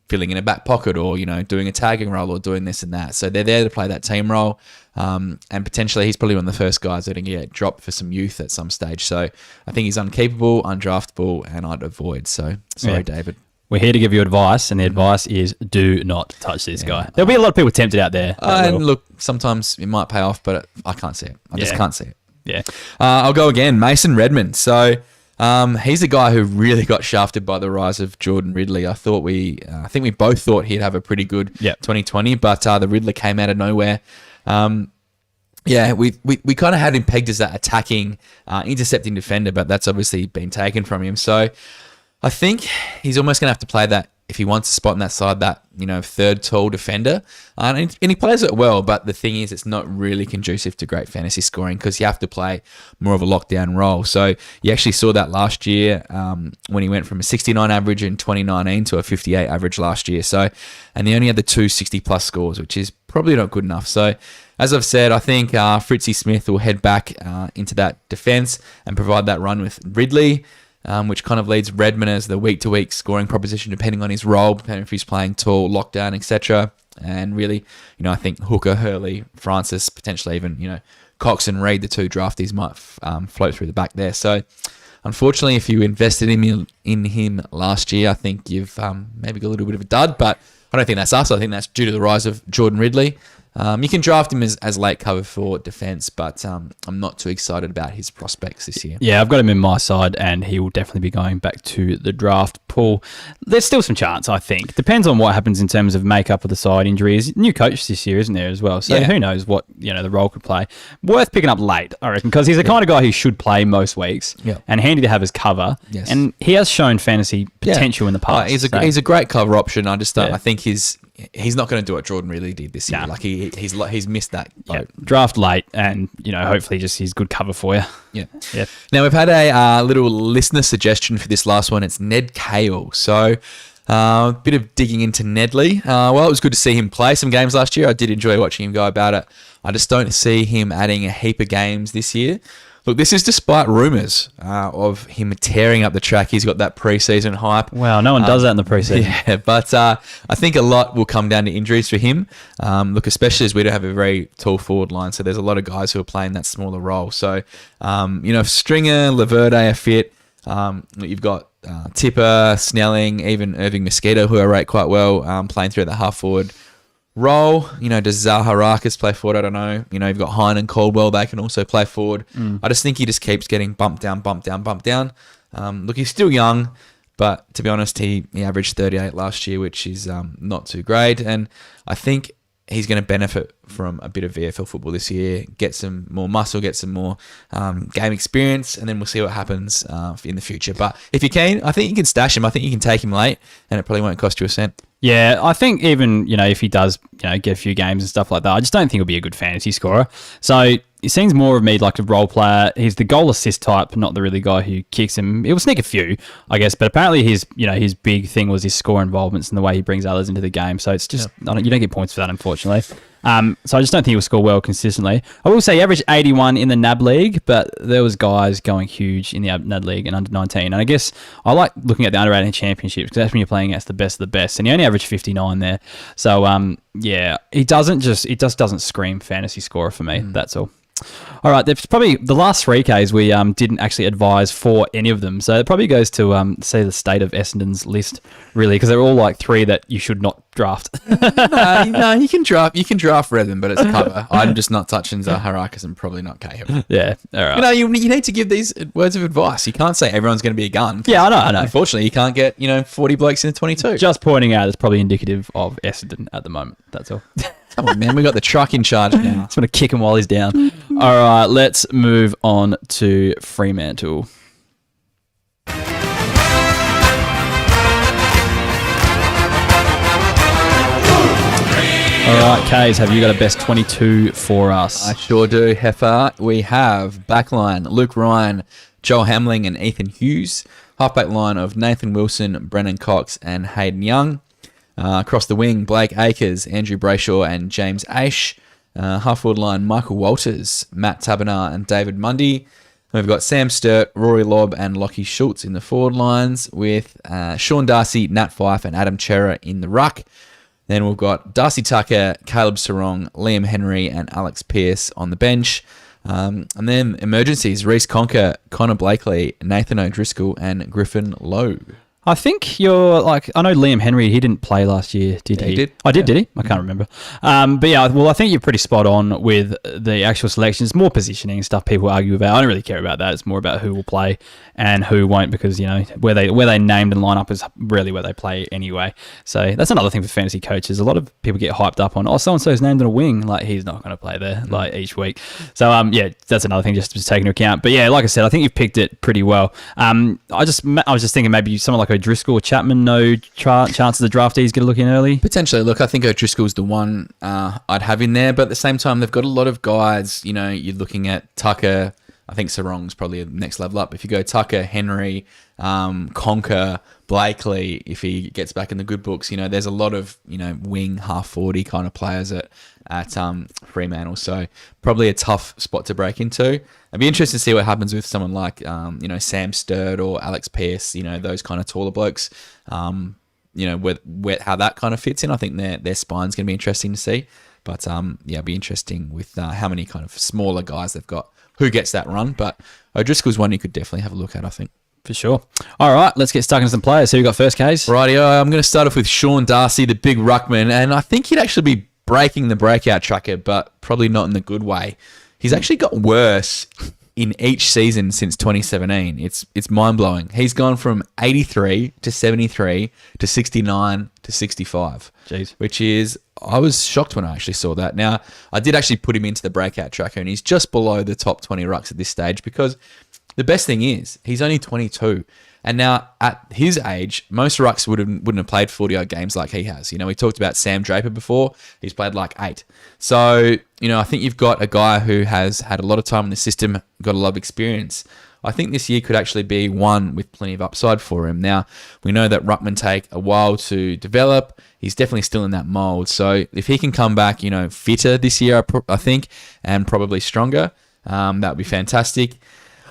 filling in a back pocket or, doing a tagging role or doing this and that. So they're there to play that team role. And potentially he's probably one of the first guys that are going to get dropped for some youth at some stage. So I think he's unkeepable, undraftable, and I'd avoid. So sorry, David. We're here to give you advice, and the advice is do not touch this guy. There'll be a lot of people tempted out there. And look, sometimes it might pay off, but I can't see it. I just can't see it. Yeah. I'll go again. Mason Redmond. So he's a guy who really got shafted by the rise of Jordan Ridley. I think we both thought he'd have a pretty good 2020, but the Riddler came out of nowhere. We kind of had him pegged as that attacking, intercepting defender, but that's obviously been taken from him. So I think he's almost going to have to play that, if he wants a spot on that side, that, third tall defender. And he plays it well, but the thing is, it's not really conducive to great fantasy scoring because you have to play more of a lockdown role. So you actually saw that last year when he went from a 69 average in 2019 to a 58 average last year. So, and he only had the 2 60-plus scores, which is probably not good enough. So, as I've said, I think Fritzy Smith will head back into that defence and provide that run with Ridley. Which kind of leads Redmond as the week-to-week scoring proposition, depending on his role, depending if he's playing tall, lockdown, etc. And really, I think Hooker, Hurley, Francis, potentially even, Cox and Reid, the 2 draftees, might float through the back there. So, unfortunately, if you invested in him last year, I think you've maybe got a little bit of a dud, but I don't think that's us. I think that's due to the rise of Jordan Ridley. You can draft him as late cover for defence, but I'm not too excited about his prospects this year. Yeah, I've got him in my side, and he will definitely be going back to the draft pool. There's still some chance, I think. Depends on what happens in terms of makeup of the side, injuries. New coach this year, isn't there, as well? So who knows what the role could play. Worth picking up late, I reckon, because he's the kind of guy who should play most weeks, and handy to have as cover. Yes. And he has shown fantasy potential in the past. He's a great cover option. I just I think he's not going to do what Jordan really did this year. Nah. Like he's missed that boat. Draft late, and hopefully just he's good cover for you. Yeah. Yeah. Now we've had a little listener suggestion for this last one. It's Ned Cale. So a bit of digging into Nedley. Well, it was good to see him play some games last year. I did enjoy watching him go about it. I just don't see him adding a heap of games this year. Look, this is despite rumours of him tearing up the track. He's got that preseason hype. Wow, no one does that in the preseason. Yeah, but I think a lot will come down to injuries for him. Look, especially as we don't have a very tall forward line, so there's a lot of guys who are playing that smaller role. So, if Stringer, Laverde are fit, you've got Tipper, Snelling, even Irving Mosquito, who I rate quite well, playing through the half forward role. Does Zaharakis play forward? I don't know. You've got Hine and Caldwell. They can also play forward. I just think he just keeps getting bumped down. Look, he's still young, but to be honest, he averaged 38 last year, which is not too great. And I think he's going to benefit from a bit of VFL football this year, get some more muscle, get some more game experience, and then we'll see what happens in the future. But if you can, I think you can stash him. I think you can take him late, and it probably won't cost you a cent. Yeah, I think even, if he does, get a few games and stuff like that, I just don't think he'll be a good fantasy scorer. So he seems more of me like a role player. He's the goal assist type, not the really guy who kicks him. He'll sneak a few, I guess, but apparently his big thing was his score involvements and the way he brings others into the game. So it's just, you don't get points for that, unfortunately. So I just don't think he'll score well consistently. I will say he averaged 81 in the NAB League, but there was guys going huge in the NAB League and under 19. And I guess I like looking at the under 18 championships because that's when you're playing against the best of the best. And he only averaged 59 there. So he just doesn't scream fantasy scorer for me. That's all. All right, there's probably the last 3Ks we didn't actually advise for any of them, so it probably goes to see the state of Essendon's list really, because they're all like 3 that you should not draft. No, you can draft Redden, but it's cover. I'm just not touching Zaharakis and probably not Cahill. Yeah, all right. You need to give these words of advice. You can't say everyone's going to be a gun. Yeah, I know. Unfortunately, you can't get 40 blokes in the 22. Just pointing out, it's probably indicative of Essendon at the moment. That's all. Come on, man. We got the truck in charge now. Just want to kick him while he's down. All right, let's move on to Fremantle. All right, Kays, have you got a best 22 for us? I sure do, Heifer. We have backline Luke Ryan, Joel Hamling and Ethan Hughes. Halfback line of Nathan Wilson, Brennan Cox and Hayden Young. Across the wing, Blake Akers, Andrew Brayshaw and James Aish. Half-forward line, Michael Walters, Matt Tabernar and David Mundy. We've got Sam Sturt, Rory Lobb and Lockie Schultz in the forward lines with Sean Darcy, Nat Fife and Adam Chera in the ruck. Then we've got Darcy Tucker, Caleb Sarong, Liam Henry and Alex Pearce on the bench. And then emergencies, Reece Conker, Connor Blakely, Nathan O'Driscoll and Griffin Lowe. I think you're like, I know Liam Henry, he didn't play last year, did he? He did. I did he? I can't remember. But yeah, well, I think you're pretty spot on with the actual selection. It's more positioning and stuff people argue about. I don't really care about that. It's more about who will play and who won't, because, where they named and line up is really where they play anyway. So that's another thing for fantasy coaches. A lot of people get hyped up on, so-and-so's named in a wing. Like, he's not going to play there, each week. So, that's another thing just to take into account. But yeah, like I said, I think you've picked it pretty well. I was just thinking maybe someone like O'Driscoll or Chapman, no chances the draftees get a look in early? Potentially. Look, I think O'Driscoll's the one I'd have in there, but at the same time, they've got a lot of guys. You're looking at Tucker. I think Sarong's probably a next level up. If you go Tucker, Henry, Conker, Blakely, if he gets back in the good books, there's a lot of, wing, half 40 kind of players at Fremantle. So probably a tough spot to break into. I'd be interested to see what happens with someone like, Sam Sturt or Alex Pearce, those kind of taller blokes. How that kind of fits in. I think their spine's going to be interesting to see. But, it'll be interesting with how many kind of smaller guys they've got, who gets that run. But O'Driscoll's one you could definitely have a look at, I think. For sure. All right, let's get stuck into some players. Who you got first, Case? Rightio, I'm going to start off with Sean Darcy, the big ruckman, and I think he'd actually be breaking the breakout tracker, but probably not in the good way. He's actually got worse in each season since 2017. It's mind-blowing. He's gone from 83 to 73 to 69 to 65. Jeez. Which is, I was shocked when I actually saw that. Now, I did actually put him into the breakout tracker, and he's just below the top 20 rucks at this stage, because the best thing is he's only 22. And now at his age, most rucks wouldn't have played 40-odd games like he has. You know, we talked about Sam Draper before. He's played like 8. So, you know, I think you've got a guy who has had a lot of time in the system, got a lot of experience. I think this year could actually be one with plenty of upside for him. Now, we know that ruckmen take a while to develop. He's definitely still in that mould. So if he can come back, you know, fitter this year, I think, and probably stronger, that would be fantastic.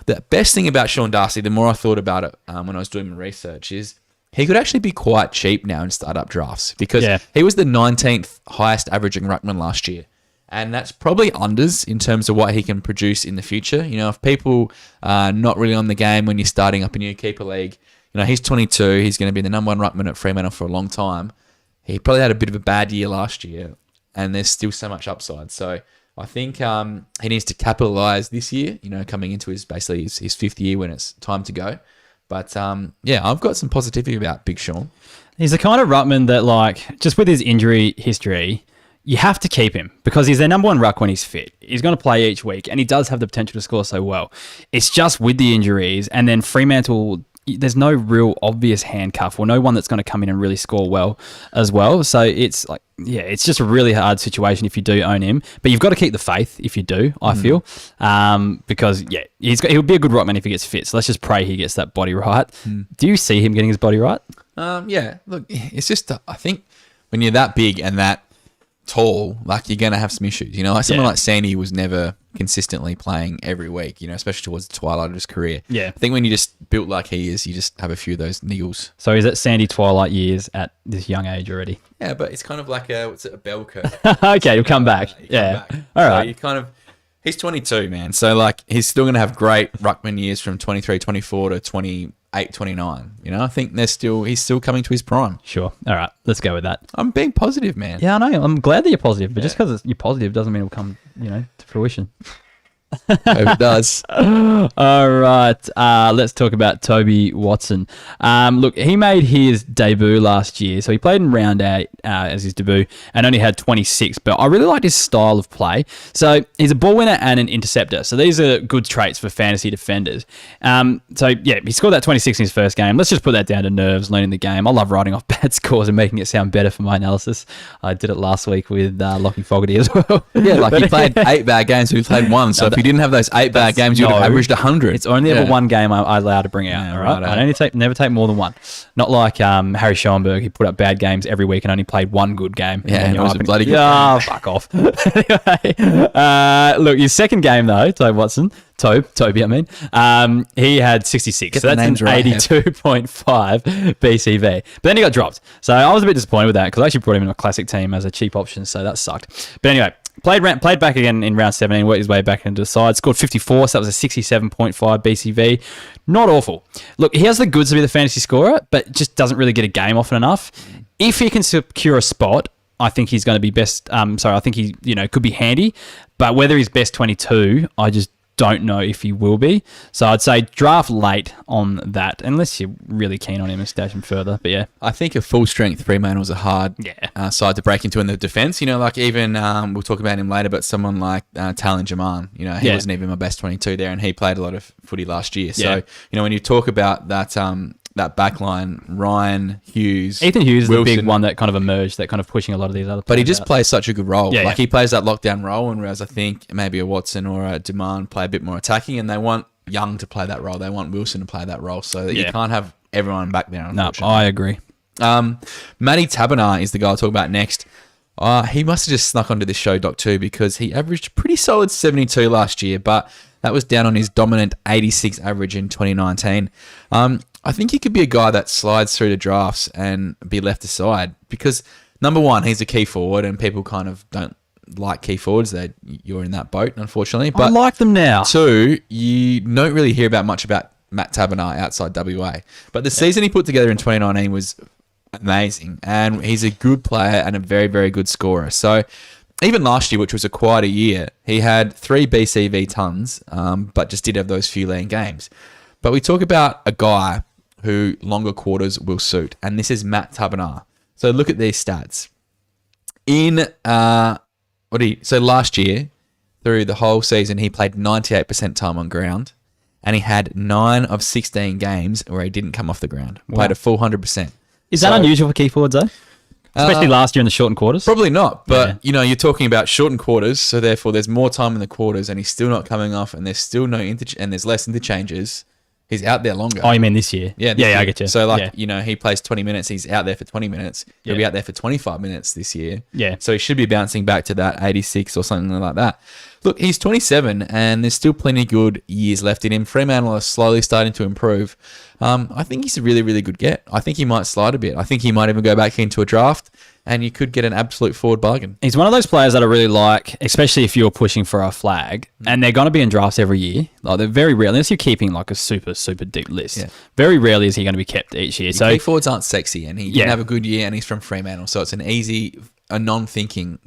The best thing about Sean Darcy, the more I thought about it when I was doing my research, is he could actually be quite cheap now in startup drafts, because he was the 19th highest averaging ruckman last year. And that's probably unders in terms of what he can produce in the future. You know, if people are not really on the game when you're starting up a new keeper league, you know, he's 22. He's going to be the number 1 ruckman at Fremantle for a long time. He probably had a bit of a bad year last year, and there's still so much upside. So I think he needs to capitalise this year, you know, coming into his 5th year when it's time to go. But, yeah, I've got some positivity about Big Sean. He's the kind of ruckman that, like, just with his injury history, you have to keep him because he's their number 1 ruck when he's fit. He's going to play each week, and he does have the potential to score so well. It's just with the injuries, and then Fremantle, there's no real obvious handcuff or no one that's going to come in and really score well as well. So it's like, yeah, it's just a really hard situation if you do own him. But you've got to keep the faith if you do, I feel. Because, yeah, he'll be a good ruckman if he gets fit. So let's just pray he gets that body right. Do you see him getting his body right? Yeah, look, it's just, I think when you're that big and that tall, like, you're going to have some issues. You know, like someone like Sandy was never consistently playing every week, you know, especially towards the twilight of his career. Yeah. I think when you just built like he is, you just have a few of those niggles. So he's at Sandy Twilight years at this young age already. Yeah, but it's kind of like a bell curve. Okay, he'll come back. Yeah. All right. So he's 22, man. So, like, he's still going to have great ruckman years from 23, 24 to 28, 29. You know, I think he's still coming to his prime. Sure. All right. Let's go with that. I'm being positive, man. Yeah, I know. I'm glad that you're positive, but just because you're positive doesn't mean it'll come, you know, to fruition. Hope it does. All right. Let's talk about Toby Watson. Look, he made his debut last year. So he played in round 8 as his debut and only had 26. But I really liked his style of play. So he's a ball winner and an interceptor. So these are good traits for fantasy defenders. So, yeah, he scored that 26 in his first game. Let's just put that down to nerves, learning the game. I love writing off bad scores and making it sound better for my analysis. I did it last week with Lockie Fogarty as well. Yeah, like he played 8 bad games, so he played 1. So if you didn't have those 8 bad games, you would have averaged 100. It's only ever one game I allowed to bring out. Yeah, all right, right. I only never take more than one. Not like Harry Schoenberg, he put up bad games every week and only played one good game. Yeah, and it was a bloody good game. Fuck off. Anyway, look, his second game though, Toby, I mean, he had 66. So that's an 82.5 BCV. But then he got dropped. So I was a bit disappointed with that because I actually brought him in a classic team as a cheap option, so that sucked. But anyway, played back again in round 17, worked his way back into the side, scored 54, so that was a 67.5 BCV. Not awful. Look, he has the goods to be the fantasy scorer, but just doesn't really get a game often enough. If he can secure a spot, I think he's going to be best. I think he, could be handy, but whether he's best 22, I just don't know if he will be. So I'd say draft late on that, unless you're really keen on him and stash him further. But yeah, I think a full strength Fremantle's a hard side to break into in the defence. You know, like even we'll talk about him later, but someone like Talon Jaman, he wasn't even my best 22 there, and he played a lot of footy last year. So when you talk about that back line, Ryan, Hughes, Ethan Hughes Wilson, is the big one that kind of emerged, that kind of pushing a lot of these other players. But he just plays such a good role. Yeah, he plays that lockdown role, and whereas I think maybe a Watson or a Demand play a bit more attacking, and they want Young to play that role. They want Wilson to play that role, so that you can't have everyone back there, unfortunately. No, I agree. Matty Taberner is the guy I'll talk about next. He must have just snuck onto this show, Doc, too, because he averaged a pretty solid 72 last year, but that was down on his dominant 86 average in 2019. I think he could be a guy that slides through the drafts and be left aside because, number one, he's a key forward and people kind of don't like key forwards. You're in that boat, unfortunately. But I like them now. 2, you don't really hear much about Matt Taberner outside WA. But the season he put together in 2019 was amazing. And he's a good player and a very, very good scorer. So even last year, which was a quieter year, he had 3 BCV tons, but just did have those few lean games. But we talk about a guy who longer quarters will suit, and this is Matt Taberner. So look at these stats. So last year, through the whole season, he played 98% time on ground, and he had 9 of 16 games where he didn't come off the ground. Played a full 100%. Is that unusual for key forwards, though? Especially last year in the shortened quarters? Probably not, but you're talking about shortened quarters, so therefore there's more time in the quarters, and he's still not coming off, and there's still no and there's less interchanges. He's out there longer. Oh, you mean this year? Yeah, I get you. So, he plays 20 minutes. He's out there for 20 minutes. He'll be out there for 25 minutes this year. Yeah. So, he should be bouncing back to that 86 or something like that. Look, he's 27, and there's still plenty of good years left in him. Fremantle are slowly starting to improve. I think he's a really, really good get. I think he might slide a bit. I think he might even go back into a draft, and you could get an absolute forward bargain. He's one of those players that I really like, especially if you're pushing for a flag, and they're going to be in drafts every year. Like, they're very rare, unless you're keeping like a super, super deep list. Yeah. Very rarely is he going to be kept each year. So key forwards aren't sexy, and he didn't have a good year, and he's from Fremantle, so it's an easy, a non-thinking,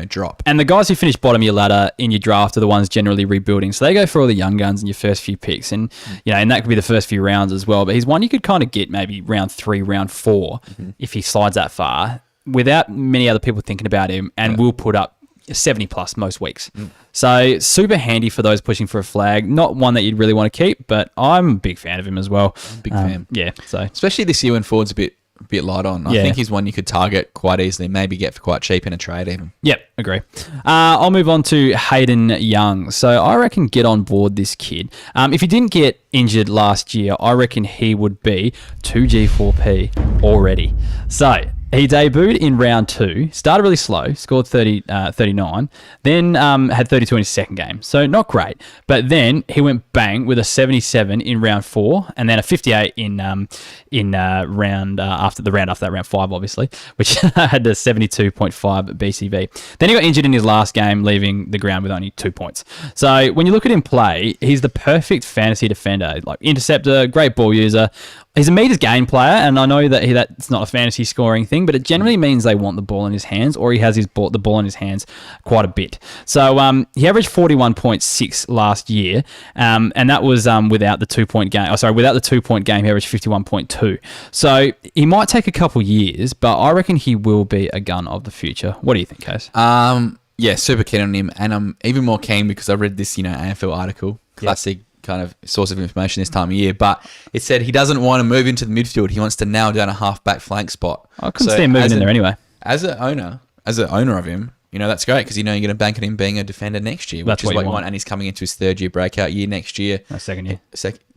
drop. And the guys who finish bottom of your ladder in your draft are the ones generally rebuilding. So they go for all the young guns in your first few picks, and and that could be the first few rounds as well. But he's one you could kind of get maybe round 3, round 4 if he slides that far, without many other people thinking about him, and will put up 70 plus most weeks. So super handy for those pushing for a flag. Not one that you'd really want to keep, but I'm a big fan of him as well. Big fan. Yeah. So especially this year when forward's a bit light on. I think he's one you could target quite easily, maybe get for quite cheap in a trade even. Yep, agree. I'll move on to Hayden Young. So I reckon get on board this kid. If he didn't get injured last year, I reckon he would be 2G4P already. So he debuted in round 2, started really slow, scored 39, then had 32 in his second game. So not great. But then he went bang with a 77 in round 4, and then a 58 in round after that, round 5, obviously, which had a 72.5 BCV. Then he got injured in his last game, leaving the ground with only 2 points. So when you look at him play, he's the perfect fantasy defender, like interceptor, great ball user. He's a meters gain player, and I know that that's not a fantasy scoring thing, but it generally means they want the ball in his hands, or he has the ball in his hands quite a bit. So he averaged 41.6 last year, and that was without the 2-point game. Without the 2-point game, he averaged 51.2. So he might take a couple years, but I reckon he will be a gun of the future. What do you think, Case? Yeah, super keen on him, and I'm even more keen because I read this, AFL article, classic. Kind of source of information this time of year, but it said he doesn't want to move into the midfield. He wants to nail down a half-back flank spot. I couldn't see him moving in there anyway. As an owner of him, that's great because you're going to bank on him being a defender next year, which is what you want. And he's coming into his 3rd year breakout year next year. Second year.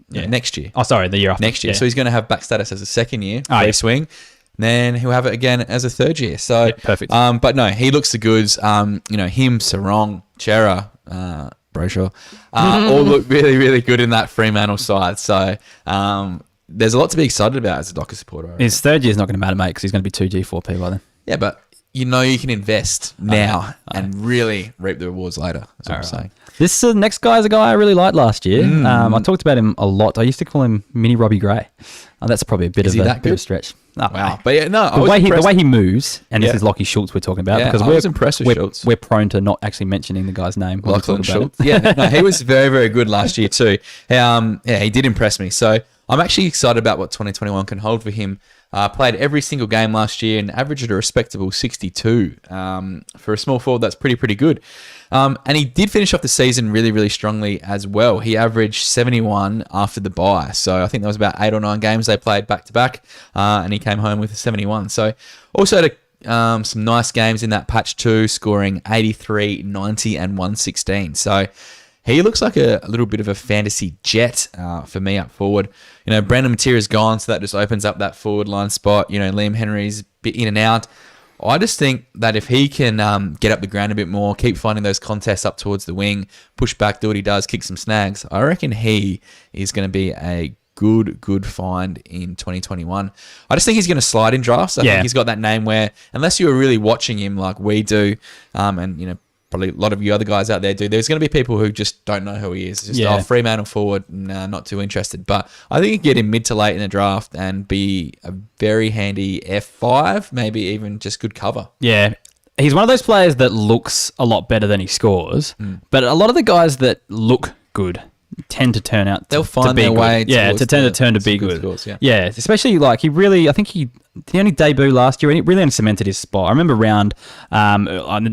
Next year. Oh, sorry, the year after. Next year. Yeah. So he's going to have back status as a 2nd year swing. Then he'll have it again as a 3rd year. So perfect. But no, he looks the goods. Him, Sarong, Chera, Brayshaw, all look really, really good in that Fremantle side. So there's a lot to be excited about as a Docker supporter. His 3rd year is not going to matter, mate, because he's going to be 2G4P by then. Yeah, but you can invest now and really reap the rewards later. That's what I'm saying. This next guy is a guy I really liked last year. I talked about him a lot. I used to call him Mini Robbie Gray. That's probably a bit of a stretch. Oh, wow. But yeah, no, the way he moves, and this is Lockie Schultz we're talking about, because I was impressed with Schultz. We're prone to not actually mentioning the guy's name. Lachlan Schultz. No, he was very, very good last year too. He did impress me. So I'm actually excited about what 2021 can hold for him. Played every single game last year and averaged a respectable 62. For a small forward, that's pretty good. And he did finish off the season really, really strongly as well. He averaged 71 after the bye. So I think that was about 8 or 9 games they played back-to-back, and he came home with a 71. So also had some nice games in that patch too, scoring 83, 90, and 116. So he looks like a little bit of a fantasy jet for me up forward. Brandon Matera's gone, so that just opens up that forward line spot. Liam Henry's a bit in and out. I just think that if he can get up the ground a bit more, keep finding those contests up towards the wing, push back, do what he does, kick some snags, I reckon he is going to be a good find in 2021. I just think he's going to slide in drafts. I think he's got that name where, unless you were really watching him like we do, and probably a lot of you other guys out there do. There's going to be people who just don't know who he is. It's just, Fremantle forward, nah, not too interested. But I think you can get him mid to late in the draft and be a very handy F5, maybe even just good cover. Yeah. He's one of those players that looks a lot better than he scores, but a lot of the guys that look good tend to turn out They'll to find be their good. way to turn to be good. Scores, yeah, especially like I think he only debuted last year and he really only cemented his spot. I remember around on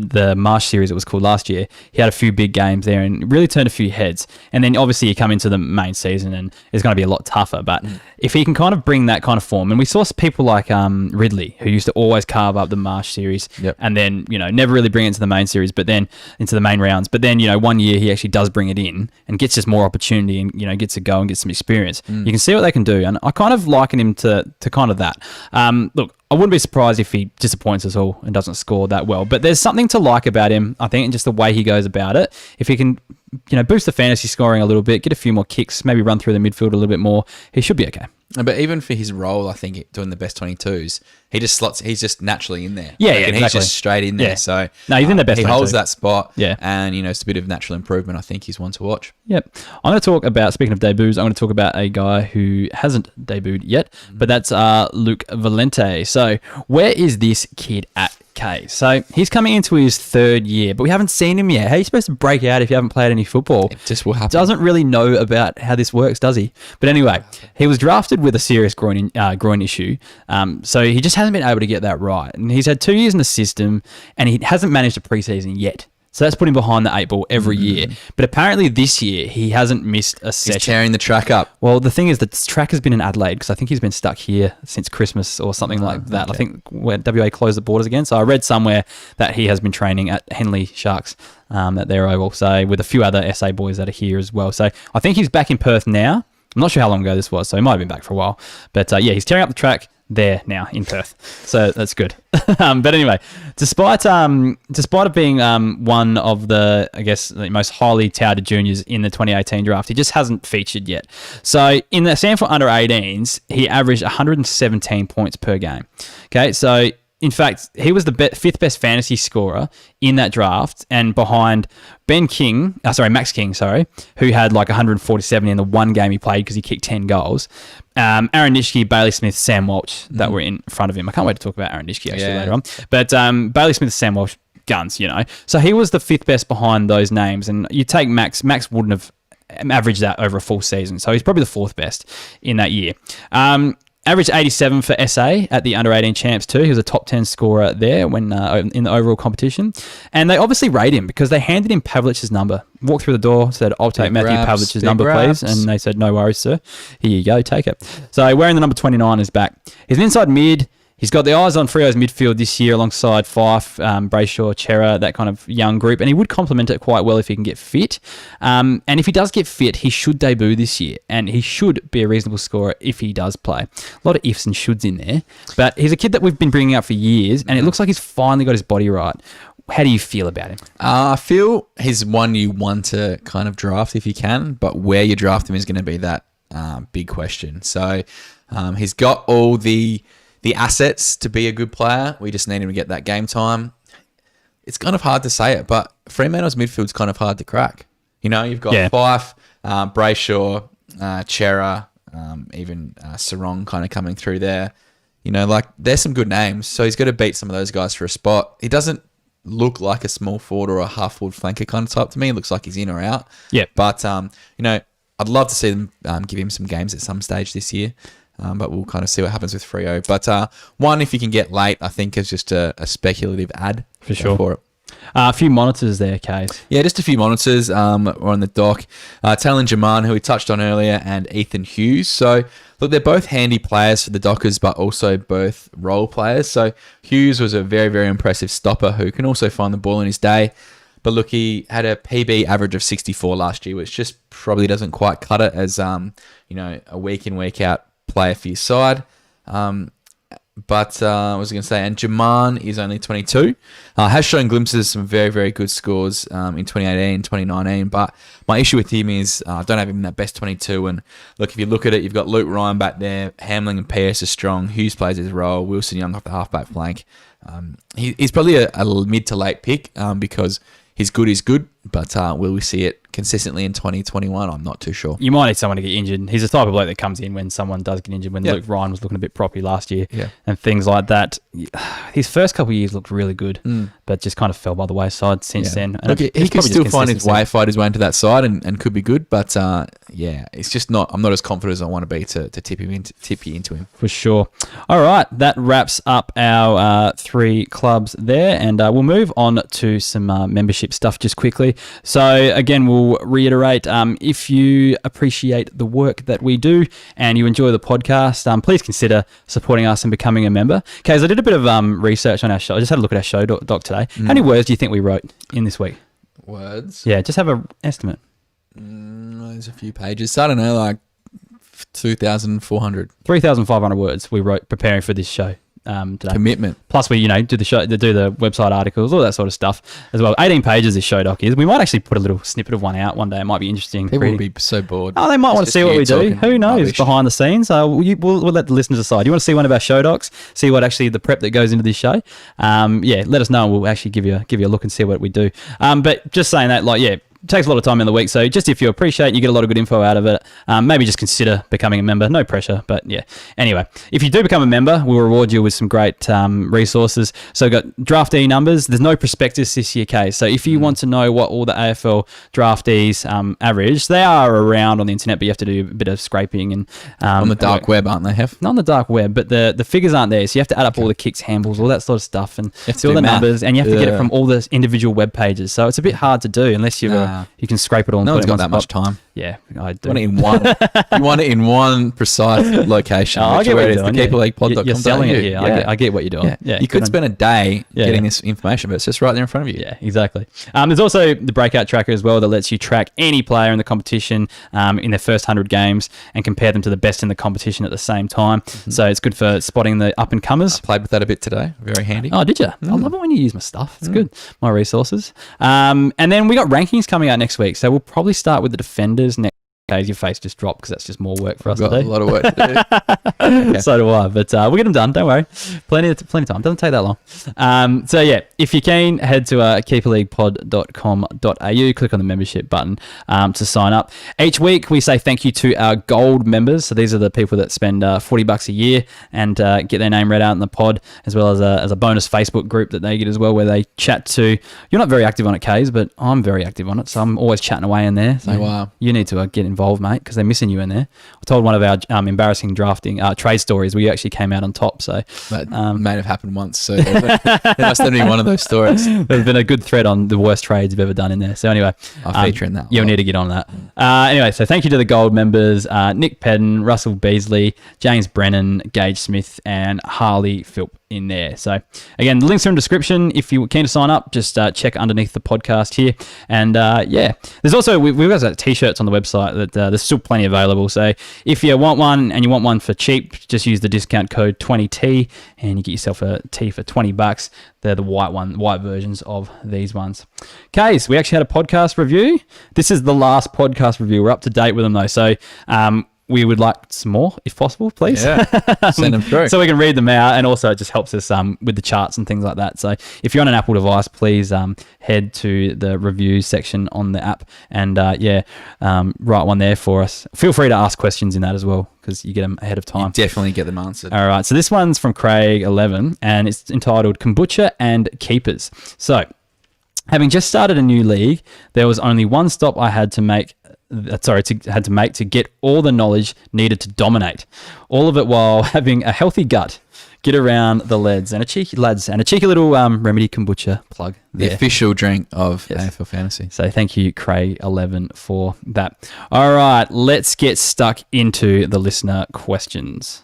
the Marsh series it was called last year, he had a few big games there and really turned a few heads. And then obviously you come into the main season and it's going to be a lot tougher. But if he can kind of bring that kind of form, and we saw people like Ridley, who used to always carve up the Marsh series and then, never really bring it into the main series, but then into the main rounds. But then, 1 year he actually does bring it in and gets just more opportunity and, gets to go and get some experience. You can see what they can do. And I kind of liken him to kind of that. Look, I wouldn't be surprised if he disappoints us all and doesn't score that well. But there's something to like about him, I think, and just the way he goes about it. If he can, boost the fantasy scoring a little bit, get a few more kicks, maybe run through the midfield a little bit more, he should be okay. But even for his role, I think doing the best 22s, he just slots. He's just naturally in there. Yeah, and he's just straight in there. Yeah. So no, he's in the best. He 22. holds that spot. Yeah, and it's a bit of natural improvement. I think he's one to watch. Yep. I'm going to talk about, speaking of debuts, I'm going to talk about a guy who hasn't debuted yet, but that's Luke Valente. So where is this kid at? Okay, so he's coming into his third year, but we haven't seen him yet. How are you supposed to break out if you haven't played any football? It just will happen. Doesn't really know about how this works, does he? But anyway, he was drafted with a serious groin issue, so he just hasn't been able to get that right. And he's had 2 years in the system, and he hasn't managed a preseason yet. So that's put him behind the 8 ball every year. But apparently this year, he hasn't missed a session. He's tearing the track up. Well, the thing is, the track has been in Adelaide because I think he's been stuck here since Christmas or something like that. Okay. I think when WA closed the borders again. So I read somewhere that he has been training at Henley Sharks, that they're oval, so with a few other SA boys that are here as well. So I think he's back in Perth now. I'm not sure how long ago this was, so he might have been back for a while. But he's tearing up the track there now in Perth, so that's good. But anyway, despite it being one of the, I guess, the most highly touted juniors in the 2018 draft, he just hasn't featured yet. So in the Sanford under-18s, he averaged 117 points per game. Okay, so in fact, he was the fifth best fantasy scorer in that draft, and behind Max King, who had like 147 in the one game he played because he kicked 10 goals. Aaron Nitschke, Bailey Smith, Sam Walsh that were in front of him. I can't wait to talk about Aaron Nitschke later on. But Bailey Smith, Sam Walsh, guns, So he was the fifth best behind those names, and you take Max wouldn't have averaged that over a full season, so he's probably the fourth best in that year. Averaged 87 for SA at the under-18 champs too. He was a top 10 scorer there when in the overall competition. And they obviously rate him because they handed him Pavlich's number. Walked through the door, said, "I'll take Matthew Pavlich's number, please." And they said, "No worries, sir. Here you go, take it." So wearing the number 29 is back. He's an inside mid. He's got the eyes on Freo's midfield this year alongside Fife, Brayshaw, Chera, that kind of young group. And he would complement it quite well if he can get fit. And if he does get fit, he should debut this year. And he should be a reasonable scorer if he does play. A lot of ifs and shoulds in there. But he's a kid that we've been bringing up for years. And it looks like he's finally got his body right. How do you feel about him? I feel he's one you want to kind of draft if you can. But where you draft him is going to be that big question. So he's got all the assets to be a good player. We just need him to get that game time. It's kind of hard to say it, but Fremantle's midfield's kind of hard to crack. You've got Fife, Brayshaw, Chera, even Sarong kind of coming through there. There's some good names, so he's got to beat some of those guys for a spot. He doesn't look like a small forward or a half-forward flanker kind of type to me. It looks like he's in or out. Yeah. But, I'd love to see them give him some games at some stage this year. But we'll kind of see what happens with Freo. But one, if you can get late, I think is just a speculative ad for sure. For it. A few monitors there, Case. Yeah, just a few monitors were on the dock. Talon Jaman, who we touched on earlier, and Ethan Hughes. So, look, they're both handy players for the Dockers, but also both role players. So, Hughes was a very, very impressive stopper who can also find the ball in his day. But look, he had a PB average of 64 last year, which just probably doesn't quite cut it as, a week in, week out player for your side. But I was going to say, and Jaman is only 22. Has shown glimpses of some very, very good scores in 2018, 2019. But my issue with him is I don't have him in that best 22. And look, if you look at it, you've got Luke Ryan back there. Hamling and Pearce are strong. Hughes plays his role. Wilson Young off the halfback flank. He's probably a mid to late pick because he's good, but will we see it consistently in 2021? I'm not too sure. You might need someone to get injured. He's the type of bloke that comes in when someone does get injured, when Luke Ryan was looking a bit proppy last year and things like that. His first couple of years looked really good, but just kind of fell by the wayside since then. And Look, he could still fight his way into that side and could be good, but it's just not. I'm not as confident as I want to be to tip you into him. For sure. All right, that wraps up our 3 clubs there, and we'll move on to some membership stuff just quickly. So again, we'll reiterate, if you appreciate the work that we do and you enjoy the podcast, please consider supporting us and becoming a member. Okay, so I did a bit of research on our show. I just had a look at our show doc today. How many words do you think we wrote in this week? Words? Yeah, just have an estimate. There's a few pages. So I don't know, like 2,400. 3,500 words we wrote preparing for this show. Today. Commitment. Plus, we do the show, do the website articles, all that sort of stuff as well. 18 pages this show doc is. We might actually put a little snippet of one out one day. It might be interesting. People will be so bored. Oh, they might want to see what we do. Who knows? Rubbish. Behind the scenes. We'll let the listeners decide. You want to see one of our show docs? See what actually the prep that goes into this show? Let us know. And we'll actually give you a look and see what we do. But just saying that, it takes a lot of time in the week, so just if you appreciate, you get a lot of good info out of it, maybe just consider becoming a member. No pressure, but yeah. Anyway, if you do become a member, we'll reward you with some great resources. So we've got draftee numbers. There's no prospectus this year, Kay. So if you want to know what all the AFL draftees average, they are around on the internet, but you have to do a bit of scraping and on the dark web, aren't they? Not on the dark web, but the figures aren't there. So you have to add up all the kicks, handballs, all that sort of stuff, and see all the numbers, and you have to get it from all the individual web pages. So it's a bit hard to do unless you can scrape it all. No one's got that much time. Yeah, I do. You want it in one precise location. I get what you're doing. Keeperleaguepod.com. You're selling it here. I get what you're doing. You could spend a day getting this information, but it's just right there in front of you. Yeah, exactly. There's also the breakout tracker as well that lets you track any player in the competition in their first 100 games and compare them to the best in the competition at the same time. So it's good for spotting the up and comers. I played with that a bit today. Very handy. Oh, did you? I love it when you use my stuff. It's good. My resources. And then we got rankings coming out next week. So we'll probably start with the defenders next. Okay, your face just dropped because that's just more work for us to do. A lot of work to do. Okay. So do I, but we'll get them done. Don't worry. Plenty of time. Doesn't take that long. If you're keen, head to keeperleaguepod.com.au, click on the membership button to sign up. Each week, we say thank you to our gold members. So these are the people that spend $40 a year and get their name read out in the pod, as well as a bonus Facebook group that they get as well, where they chat to. You're not very active on it, Kays, but I'm very active on it, so I'm always chatting away in there. So you need to get involved, mate, because they're missing you in there. I told one of our embarrassing drafting trade stories. We actually came out on top. So that may have happened once. So there must have been one of those stories. There's been a good thread on the worst trades you've ever done in there. So anyway, I'll feature in that. You'll need to get on that. Anyway, so thank you to the gold members: Nick Pedden, Russell Beasley, James Brennan, Gage Smith, and Harley Philp in there. So again, the links are in the description. If you're keen to sign up, just check underneath the podcast here. And there's also we've got t-shirts on the website that there's still plenty available. So if you want one and you want one for cheap, just use the discount code 20T and you get yourself a tee for $20. They're the white versions of these ones. Kays, we actually had a podcast review. This is the last podcast review. We're up to date with them though. So we would like some more, if possible, please. Yeah, send them through. So we can read them out, and also it just helps us with the charts and things like that. So if you're on an Apple device, please head to the reviews section on the app and, write one there for us. Feel free to ask questions in that as well, because you get them ahead of time. You definitely get them answered. All right, so this one's from Craig11, and it's entitled Kombucha and Keepers. So having just started a new league, there was only one stop I had to make to get all the knowledge needed to dominate. All of it while having a healthy gut. Get around the lads and a cheeky little remedy kombucha plug there. The official drink of AFL Fantasy. So thank you, Craig11, for that. All right, let's get stuck into the listener questions.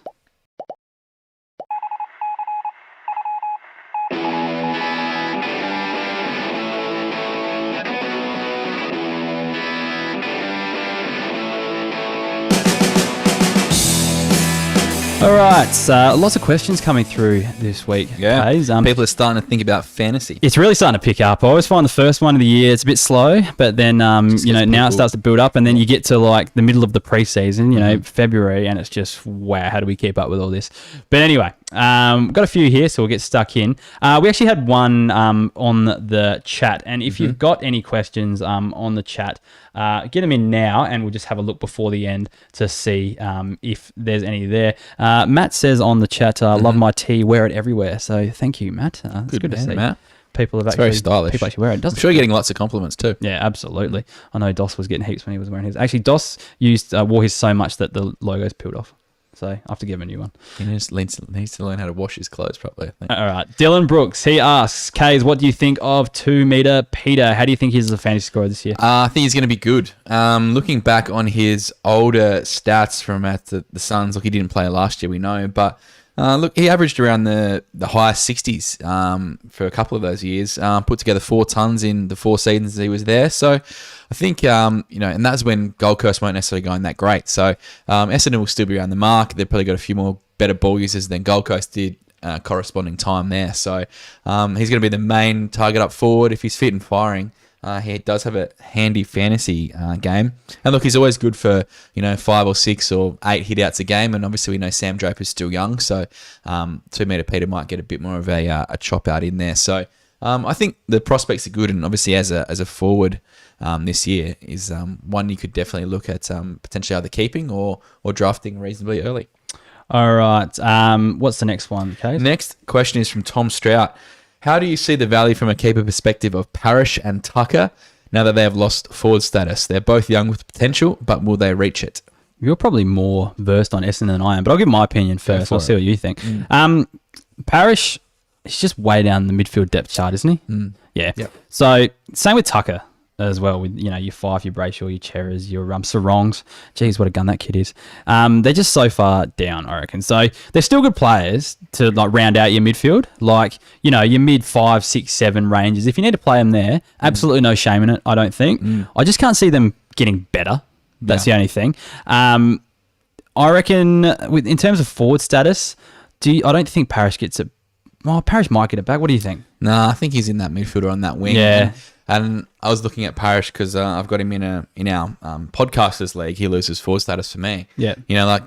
All right, so lots of questions coming through this week. Yeah, Kays. People are starting to think about fantasy. It's really starting to pick up. I always find the first one of the year it's a bit slow, but then now it starts to build up, and then you get to like the middle of the preseason, February, and it's just wow, how do we keep up with all this? But anyway, Got a few here, so we'll get stuck in. We actually had one on the chat, and if you've got any questions on the chat, get them in now, and we'll just have a look before the end to see if there's any there. Matt says on the chat, "Love my tee, wear it everywhere." So thank you, Matt. It's good to see. Matt. People have It's actually very stylish. People actually wear it. I'm sure you're getting lots of compliments too. Yeah, absolutely. I know Doss was getting heaps when he was wearing his. Actually, Doss wore his so much that the logo's peeled off. So I have to give him a new one. He needs to learn how to wash his clothes properly, I think. All right. Dylan Brooks, he asks, Kays, what do you think of 2 meter Peter? How do you think he's a fantasy scorer this year? I think he's going to be good. Looking back on his older stats from at the Suns, look, he didn't play last year, we know, but look, he averaged around the high 60s for a couple of those years. Put together 4 tons in the 4 seasons he was there. So I think, and that's when Gold Coast weren't necessarily going that great. So Essendon will still be around the mark. They've probably got a few more better ball users than Gold Coast did corresponding time there. So he's going to be the main target up forward if he's fit and firing. He does have a handy fantasy game. And look, he's always good for, 5 or 6 or 8 hit-outs a game. And obviously we know Sam Draper's still young. So 2 meter Peter might get a bit more of a chop out in there. So I think the prospects are good. And obviously as a forward this year is one you could definitely look at potentially either keeping or drafting reasonably early. All right. What's the next one, Kays? Next question is from Tom Strout. How do you see the value from a keeper perspective of Parrish and Tucker now that they have lost forward status? They're both young with potential, but will they reach it? You're probably more versed on Essendon than I am, but I'll give my opinion first. I'll see what you think. Parrish, he's just way down the midfield depth chart, isn't he? Yeah. Yep. So same with Tucker as well, with your Fife, your Brayshaw, your Cheras, your Sarongs. Jeez, what a gun that kid is. They're just so far down, I reckon. So they're still good players to round out your midfield, your mid 5, 6, 7 ranges. If you need to play them there, absolutely no shame in it, I don't think. I just can't see them getting better. That's the only thing. I reckon in terms of forward status, I don't think Parrish gets it. Well, Parrish might get it back. What do you think? Nah, I think he's in that midfielder on that wing. Yeah. And I was looking at Parrish because I've got him in our podcasters league. He loses forward status for me. Yeah.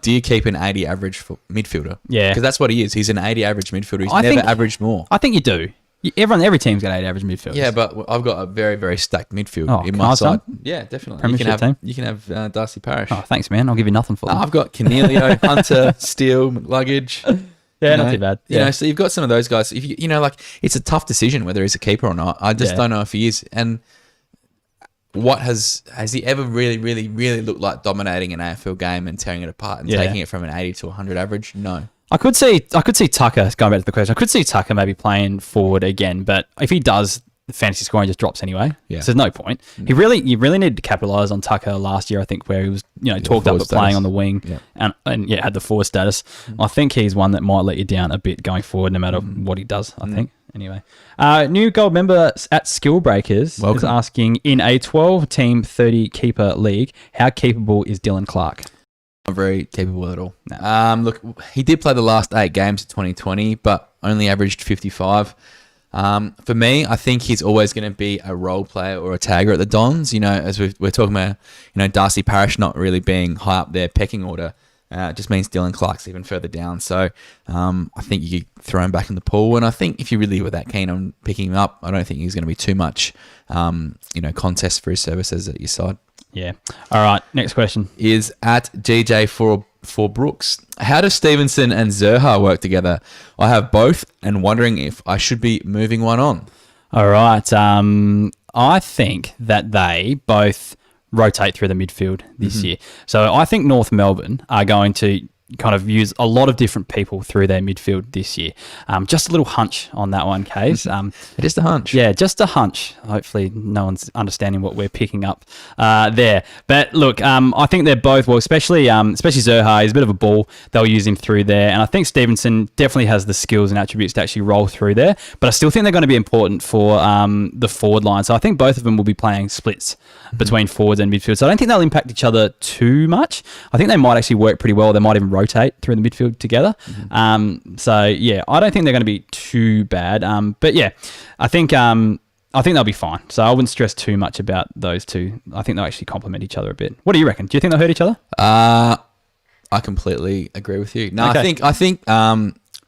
Do you keep an 80 average for midfielder? Yeah. Because that's what he is. He's an 80 average midfielder. He's never averaged more. I think you do. Every team's got 80 average midfielders. Yeah, but I've got a very, very stacked midfield in my side. Yeah, definitely. Premiership team. You can have Darcy Parrish. Oh, thanks, man. I'll give you nothing for that. I've got Cornelio, Hunter, Steele, Luggage. Yeah, not too bad. Yeah. So you've got some of those guys. If it's a tough decision whether he's a keeper or not. I just don't know if he is. And what has he ever really, really, really looked like dominating an AFL game and tearing it apart and taking it from an 80 to 100 average? No. I could see Tucker, going back to the question, I could see Tucker maybe playing forward again, but if he does, the fantasy scoring just drops anyway. Yeah. So there's no point. You really needed to capitalise on Tucker last year, I think, where he was, talked up at playing on the wing and had the forward status. I think he's one that might let you down a bit going forward, no matter what he does, I think. Anyway, new gold member at Skill Breakers is asking, in a 12-team 30-keeper league, how capable is Dylan Clark? Not very capable at all. No. Look, he did play the last 8 games of 2020, but only averaged 55. For me, I think he's always going to be a role player or a tagger at the Dons. As we're talking about, Darcy Parrish not really being high up their pecking order. It just means Dylan Clark's even further down. So I think you could throw him back in the pool. And I think if you really were that keen on picking him up, I don't think he's going to be too much, contest for his services at your side. Yeah. All right. Next question is at GJ for Brooks. How does Stevenson and Zerha work together? I have both and wondering if I should be moving one on. All right. I think that they both rotate through the midfield this year. So I think North Melbourne are going to kind of use a lot of different people through their midfield this year. Just a little hunch on that one, Kays. Just a hunch. Yeah, just a hunch. Hopefully no one's understanding what we're picking up there. But look, I think they're both, especially Zerha, he's a bit of a ball. They'll use him through there. And I think Stevenson definitely has the skills and attributes to actually roll through there. But I still think they're going to be important for the forward line. So I think both of them will be playing splits between forwards and midfield. So I don't think they'll impact each other too much. I think they might actually work pretty well. They might even rotate through the midfield together. So yeah, I don't think they're going to be too bad. But yeah, I think they'll be fine. So I wouldn't stress too much about those two. I think they'll actually complement each other a bit. What do you reckon? Do you think they'll hurt each other? I completely agree with you. No, okay. I think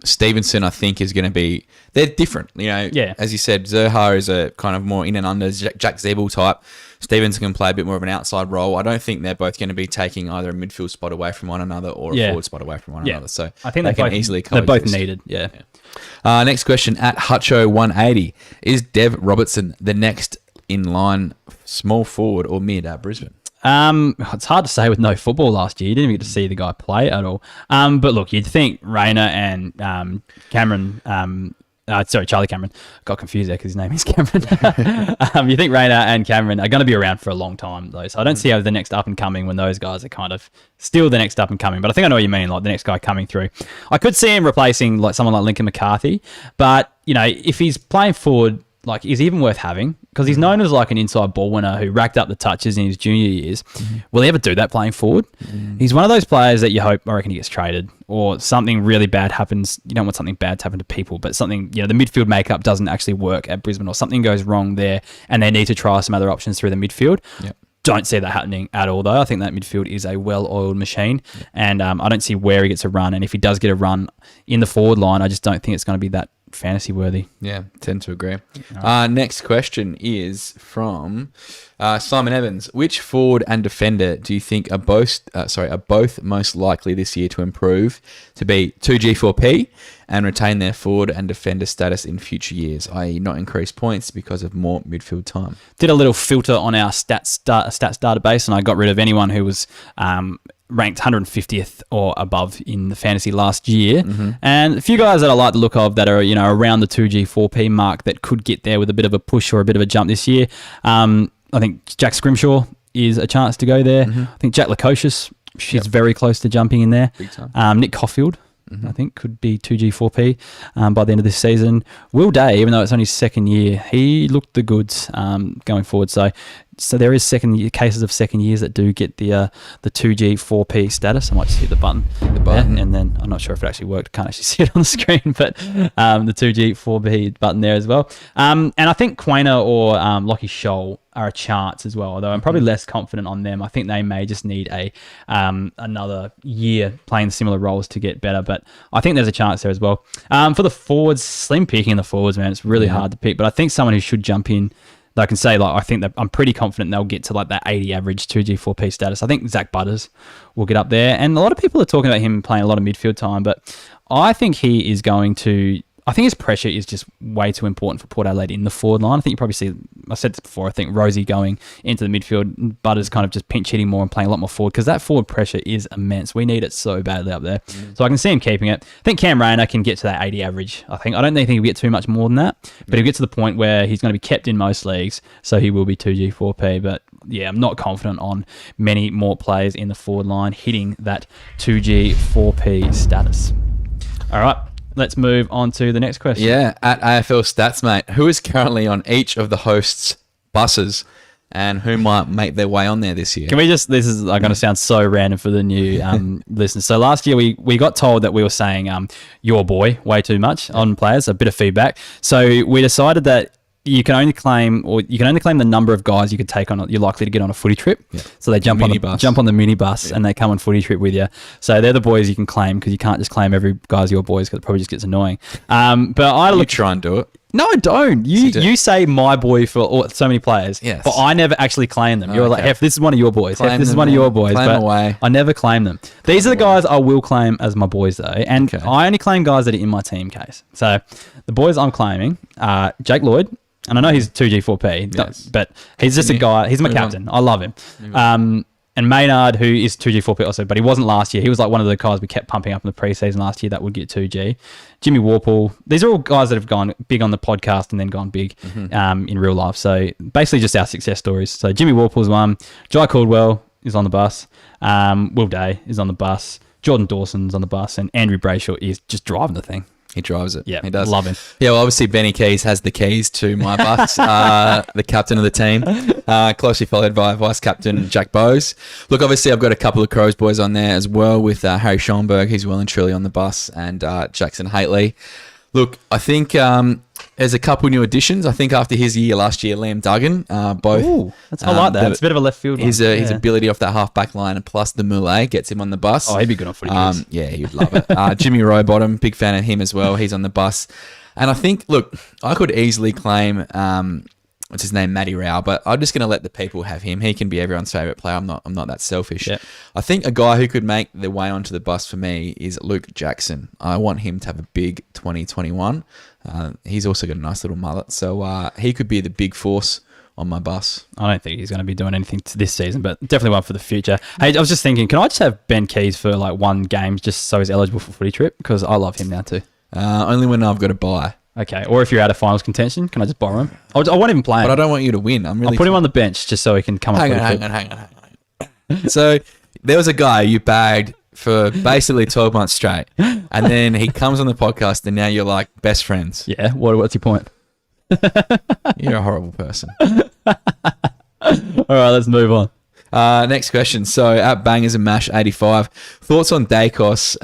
Stevenson, I think, is going to be... They're different, Yeah. As you said, Zerha is a kind of more in and under Jack Zebel type. Stevenson can play a bit more of an outside role. I don't think they're both going to be taking either a midfield spot away from one another or a forward spot away from one another. So I think they can both, easily they're both coexist. needed, yeah. Next question, at Hutcho180. Is Dev Robertson the next in line small forward or mid at Brisbane? It's hard to say with no football last year. You didn't even get to see the guy play at all. But look, you'd think Rayner and Cameron... Charlie Cameron. Got confused there because his name is Cameron. You think Rayner and Cameron are going to be around for a long time, though. So I don't see how the next up and coming when those guys are kind of still the next up and coming. But I think I know what you mean, like the next guy coming through. I could see him replacing like someone like Lincoln McCarthy. But, if he's playing forward, like, is he even worth having? Because he's known as like an inside ball winner who racked up the touches in his junior years. Will he ever do that playing forward? He's one of those players that you hope, I reckon, he gets traded or something really bad happens. You don't want something bad to happen to people, but something, the midfield makeup doesn't actually work at Brisbane or something goes wrong there and they need to try some other options through the midfield. Yep. Don't see that happening at all, though. I think that midfield is a well-oiled machine, and I don't see where he gets a run. And if he does get a run in the forward line, I just don't think it's going to be that fantasy worthy. Yeah, tend to agree. Next question is from Simon Evans. Which forward and defender do you think are both most likely this year to improve to be 2G4P and retain their forward and defender status in future years, i.e. not increase points because of more midfield time? Did a little filter on our stats database, and I got rid of anyone who was ranked 150th or above in the fantasy last year. And a few guys that I like the look of that are, around the 2G4P mark that could get there with a bit of a push or a bit of a jump this year. I think Jack Scrimshaw is a chance to go there. I think Jack Lukosius, she's very close to jumping in there. Big time. Nick Caulfield, I think, could be 2G4P by the end of this season. Will Day, even though it's only his second year, he looked the goods going forward. So there is cases of second years that do get the 2G4P status. I might just hit the button. And then I'm not sure if it actually worked. Can't actually see it on the screen, but the 2G4P button there as well. And I think Quainer or Lockie Scholl are a chance as well, although I'm probably less confident on them. I think they may just need another year playing similar roles to get better, but I think there's a chance there as well. For the forwards, slim picking the forwards, man. It's really hard to pick, but I think someone who should jump in, I can say, I think that I'm pretty confident they'll get to that 80 average 2G4P status. I think Zach Butters will get up there. And a lot of people are talking about him playing a lot of midfield time, but I think he is going to... I think his pressure is just way too important for Port Adelaide in the forward line. I think you probably see, I said this before, I think Rosie going into the midfield, Butters kind of just pinch hitting more and playing a lot more forward because that forward pressure is immense. We need it so badly up there. So I can see him keeping it. I think Cam Rayner can get to that 80 average, I think. I don't think he'll get too much more than that, but he'll get to the point where he's going to be kept in most leagues, so he will be 2G4P. But yeah, I'm not confident on many more players in the forward line hitting that 2G4P status. All right. Let's move on to the next question. Yeah, at AFL Stats, mate. Who is currently on each of the hosts' buses and who might make their way on there this year? Can we just, this is going to sound so random for the new listeners. So last year we got told that we were saying your boy way too much on players, a bit of feedback. So we decided that you can only claim the number of guys you could take on. You're likely to get on a footy trip. Yeah. So they jump on the minibus and they come on footy trip with you. So they're the boys you can claim because you can't just claim every guy's your boys because it probably just gets annoying. But I look try and do it. No, I don't. You say my boy for so many players, yes. But I never actually claim them. You're like, F, this is one of your boys. Claim F, this is one of your boys. Claim but away. I never claim them. These are the guys I will claim as my boys, though. And I only claim guys that are in my team case. So the boys I'm claiming are Jake Lloyd. And I know he's 2G4P, yes. but he's just a guy. He's my captain. I love him. And Maynard, who is 2G4P also, but he wasn't last year. He was like one of the guys we kept pumping up in the preseason last year that would get 2G. Jimmy Warple. These are all guys that have gone big on the podcast and then gone big in real life. So basically just our success stories. So Jimmy Warple's one. Jai Caldwell is on the bus. Will Day is on the bus. Jordan Dawson's on the bus. And Andrew Brayshaw is just driving the thing. He drives it. Yeah, he does. Love him. Yeah, well, obviously Benny Keys has the keys to my bus, the captain of the team, closely followed by vice captain Jack Bowes. Look, obviously I've got a couple of Crows boys on there as well with Harry Schonberg. He's well and truly on the bus, and Jackson Haitley. Look, I think There's a couple new additions. I think after his year last year, Liam Duggan, both. Ooh, I like that. It's a bit of a left field one. His ability off that half-back line and plus the Moulet gets him on the bus. Oh, he'd be good on footy. Kids. Yeah, he'd love it. Jimmy Rowbottom, big fan of him as well. He's on the bus. And I think, look, I could easily claim, what's his name, Matty Rao, but I'm just going to let the people have him. He can be everyone's favourite player. I'm not that selfish. Yep. I think a guy who could make the way onto the bus for me is Luke Jackson. I want him to have a big 2021. He's also got a nice little mullet, so he could be the big force on my bus. I don't think he's going to be doing anything this season, but definitely one for the future. Hey, I was just thinking, can I just have Ben Keys for like one game just so he's eligible for footy trip? Because I love him now too. Only when I've got to buy. Okay, or if you're out of finals contention, can I just borrow him? I want him playing. But I don't want you to win. I'll put him on the bench just so he can come hang on. So there was a guy you bagged for basically 12 months straight, and then he comes on the podcast, and now you're like best friends. Yeah, what's your point? You're a horrible person. All right, let's move on. Next question. So at Bangers and Mash 85, thoughts on Dacos,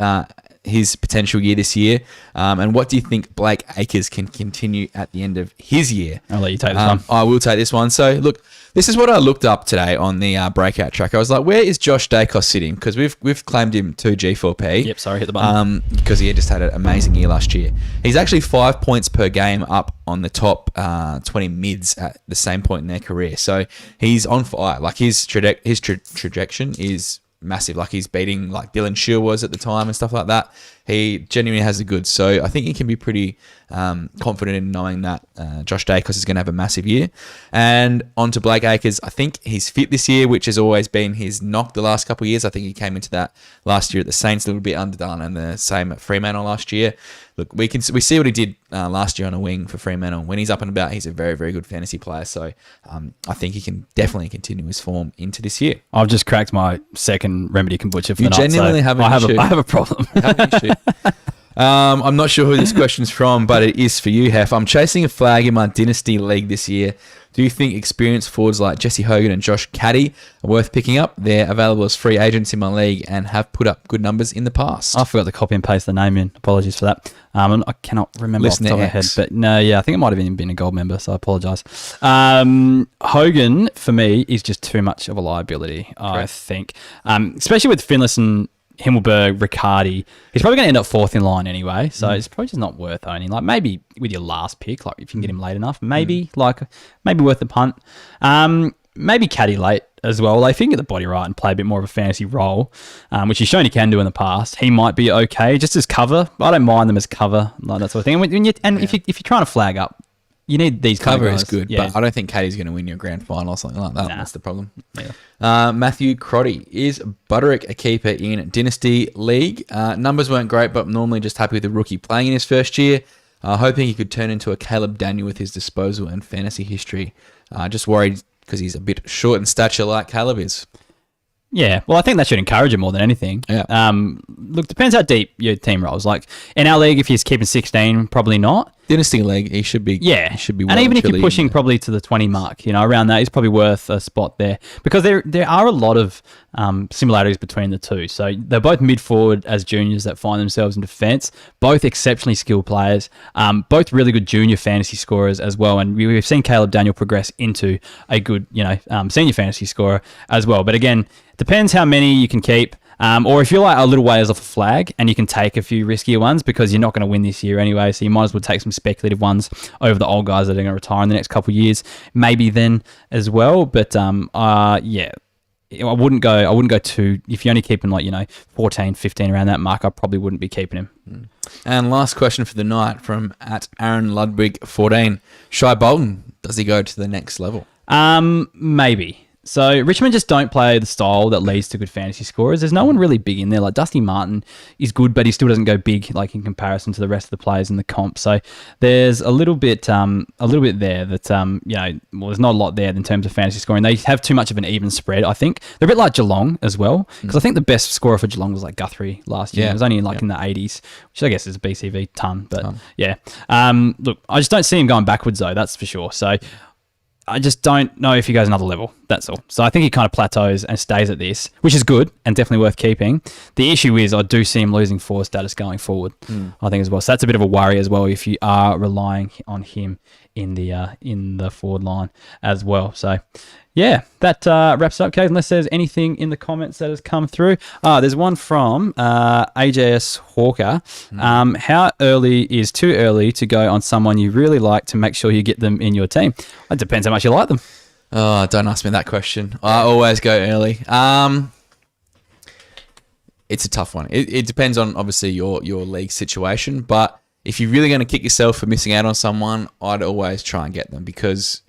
his potential year this year, and what do you think Blake Acres can continue at the end of his year? I'll let you take this one. I will take this one. So look, this is what I looked up today on the breakout track. I was like, where is Josh Dacos sitting? Because we've claimed him 2G4P. Yep, sorry, hit the button. Because he had just had an amazing year last year. He's actually 5 points per game up on the top 20 mids at the same point in their career. So he's on fire. Like his trajectory is massive. Like he's beating like Dylan Shield was at the time and stuff like that. He genuinely has the goods. So I think he can be pretty confident in knowing that Josh Dacos is going to have a massive year. And on to Blake Acres. I think he's fit this year, which has always been his knock the last couple of years. I think he came into that last year at the Saints a little bit underdone, and the same at Fremantle last year. Look, we see what he did last year on a wing for Fremantle. When he's up and about, he's a very, very good fantasy player. So I think he can definitely continue his form into this year. I've just cracked my second remedy kombucha for You the night. genuinely have an issue. I have a problem. I'm not sure who this question's from, but it is for you, Hef. I'm chasing a flag in my Dynasty League this year. Do you think experienced forwards like Jesse Hogan and Josh Caddy are worth picking up? They're available as free agents in my league and have put up good numbers in the past. I forgot to copy and paste the name in. Apologies for that. I cannot remember off the top of my head. But no, yeah, I think it might have even been a gold member, so I apologise. Hogan, for me, is just too much of a liability, I think. Especially with Finlayson, Himmelberg, Riccardi. He's probably going to end up fourth in line anyway, so it's probably just not worth owning. Like maybe with your last pick, like if you can get him late enough, maybe worth the punt. Maybe Caddy late as well. Like if you can get the body right and play a bit more of a fantasy role, which he's shown he can do in the past, he might be okay just as cover. I don't mind them as cover, like that sort of thing. If you're trying to flag up, you need these kind cover of guys. is good, yeah. but I don't think Caddy's going to win your grand final or something like that. Nah. That's the problem. Yeah. Matthew Crotty. Is Butterick a keeper in Dynasty League? Numbers weren't great, but normally just happy with the rookie playing in his first year. Hoping he could turn into a Caleb Daniel with his disposal and fantasy history. Just worried because he's a bit short in stature like Caleb is. Yeah, well, I think that should encourage him more than anything. Yeah. Look, depends how deep your team rolls. Like in our league, if he's keeping 16, probably not. Dynasty League, he should be. Yeah, he should be. And even if you're pushing probably to the 20 mark, around that, he's probably worth a spot there because there are a lot of similarities between the two. So they're both mid forward as juniors that find themselves in defence. Both exceptionally skilled players. Both really good junior fantasy scorers as well. And we've seen Caleb Daniel progress into a good, senior fantasy scorer as well. But again, depends how many you can keep. Or if you're like a little ways off a flag and you can take a few riskier ones because you're not going to win this year anyway, so you might as well take some speculative ones over the old guys that are going to retire in the next couple of years, maybe then as well. But yeah, I wouldn't go too, if you're only keeping 14, 15 around that mark, I probably wouldn't be keeping him. And last question for the night from @Aaron Ludwig 14. Shai Bolton, does he go to the next level? Maybe. So Richmond just don't play the style that leads to good fantasy scorers. There's no one really big in there. Like Dusty Martin is good, but he still doesn't go big in comparison to the rest of the players in the comp. So there's a little bit there that there's not a lot there in terms of fantasy scoring. They have too much of an even spread. I think they're a bit like Geelong as well, because I think the best scorer for Geelong was Guthrie last year. Yeah. It was only in the 80s, which I guess is a BCV ton. But yeah, look, I just don't see him going backwards though. That's for sure. So I just don't know if he goes another level. That's all. So I think he kind of plateaus and stays at this, which is good and definitely worth keeping. The issue is I do see him losing forward status going forward, I think as well. So that's a bit of a worry as well if you are relying on him in the forward line as well. So yeah, that wraps it up, Kate, unless there's anything in the comments that has come through. There's one from AJS Hawker. How early is too early to go on someone you really like to make sure you get them in your team? It depends how much you like them. Oh, don't ask me that question. I always go early. It's a tough one. It depends on, obviously, your league situation. But if you're really going to kick yourself for missing out on someone, I'd always try and get them because,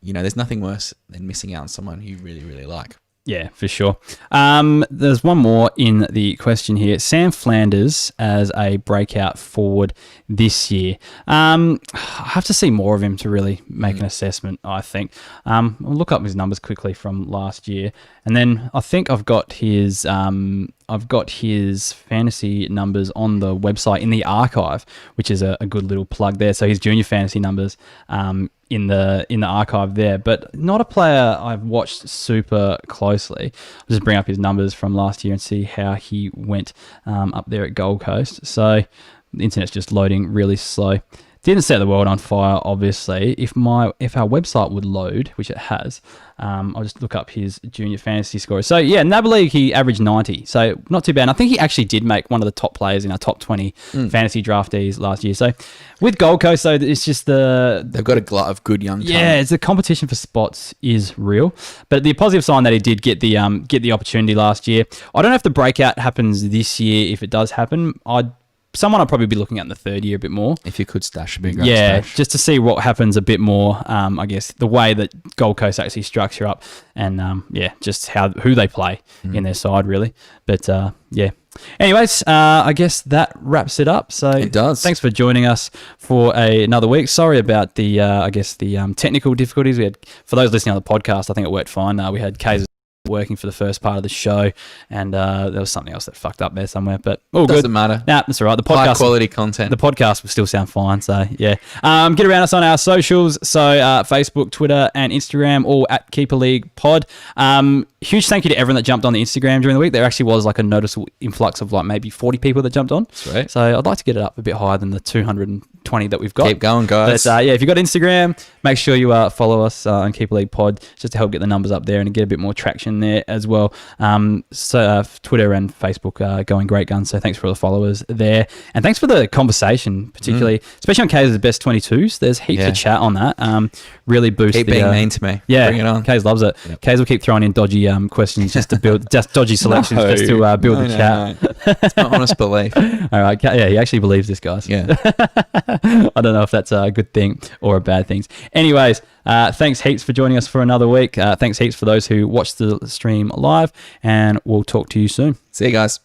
there's nothing worse than missing out on someone who you really, really like. Yeah, for sure. There's one more in the question here. Sam Flanders as a breakout forward this year. I have to see more of him to really make an assessment, I think. I'll look up his numbers quickly from last year. And then I think I've got his fantasy numbers on the website in the archive, which is a good little plug there. So his junior fantasy numbers in the archive there, but not a player I've watched super closely. I'll just bring up his numbers from last year and see how he went up there at Gold Coast. So the internet's just loading really slow. Didn't set the world on fire, obviously. If our website would load, which it has, I'll just look up his junior fantasy scores. So yeah, NAB League, he averaged 90, so not too bad. And I think he actually did make one of the top players in our top 20 fantasy draftees last year. So with Gold Coast, though, it's just they've got a glut of good young talent. Yeah, it's the competition for spots is real. But the positive sign that he did get the opportunity last year. I don't know if the breakout happens this year. If it does happen, someone I'd probably be looking at in the third year a bit more. If you could stash a big stash. Just to see what happens a bit more, I guess, the way that Gold Coast actually structure up and, just who they play in their side, really. But, yeah. Anyways, I guess that wraps it up. So it does. Thanks for joining us for another week. Sorry about the technical difficulties. We had, for those listening on the podcast, I think it worked fine. We had Kay's working for the first part of the show, and there was something else that fucked up there somewhere, but all good. Doesn't matter. Nah, that's all right. The podcast, high quality content. The podcast will still sound fine. So yeah, get around us on our socials. So Facebook, Twitter, and Instagram, all at Keeper League Pod. Huge thank you to everyone that jumped on the Instagram during the week. There actually was like a noticeable influx of like maybe 40 people that jumped on. Sweet. So I'd like to get it up a bit higher than the 220 that we've got. Keep going, guys. But if you've got Instagram, make sure you follow us on Keeper League Pod just to help get the numbers up there and get a bit more traction there as well. Twitter and Facebook are going great guns. So thanks for all the followers there, and thanks for the conversation, particularly, especially on Kay's best 22s. There's heaps of chat on that. Really boost. Keep being mean to me. Yeah, bring it on. Kays loves it. Yep. Kays will keep throwing in dodgy questions just to build, just dodgy selections just to build the chat. No. It's my honest belief. All right, yeah, he actually believes this, guys. Yeah. I don't know if that's a good thing or a bad thing. Anyways, thanks heaps for joining us for another week. Thanks heaps for those who watched the stream live, and we'll talk to you soon. See you guys.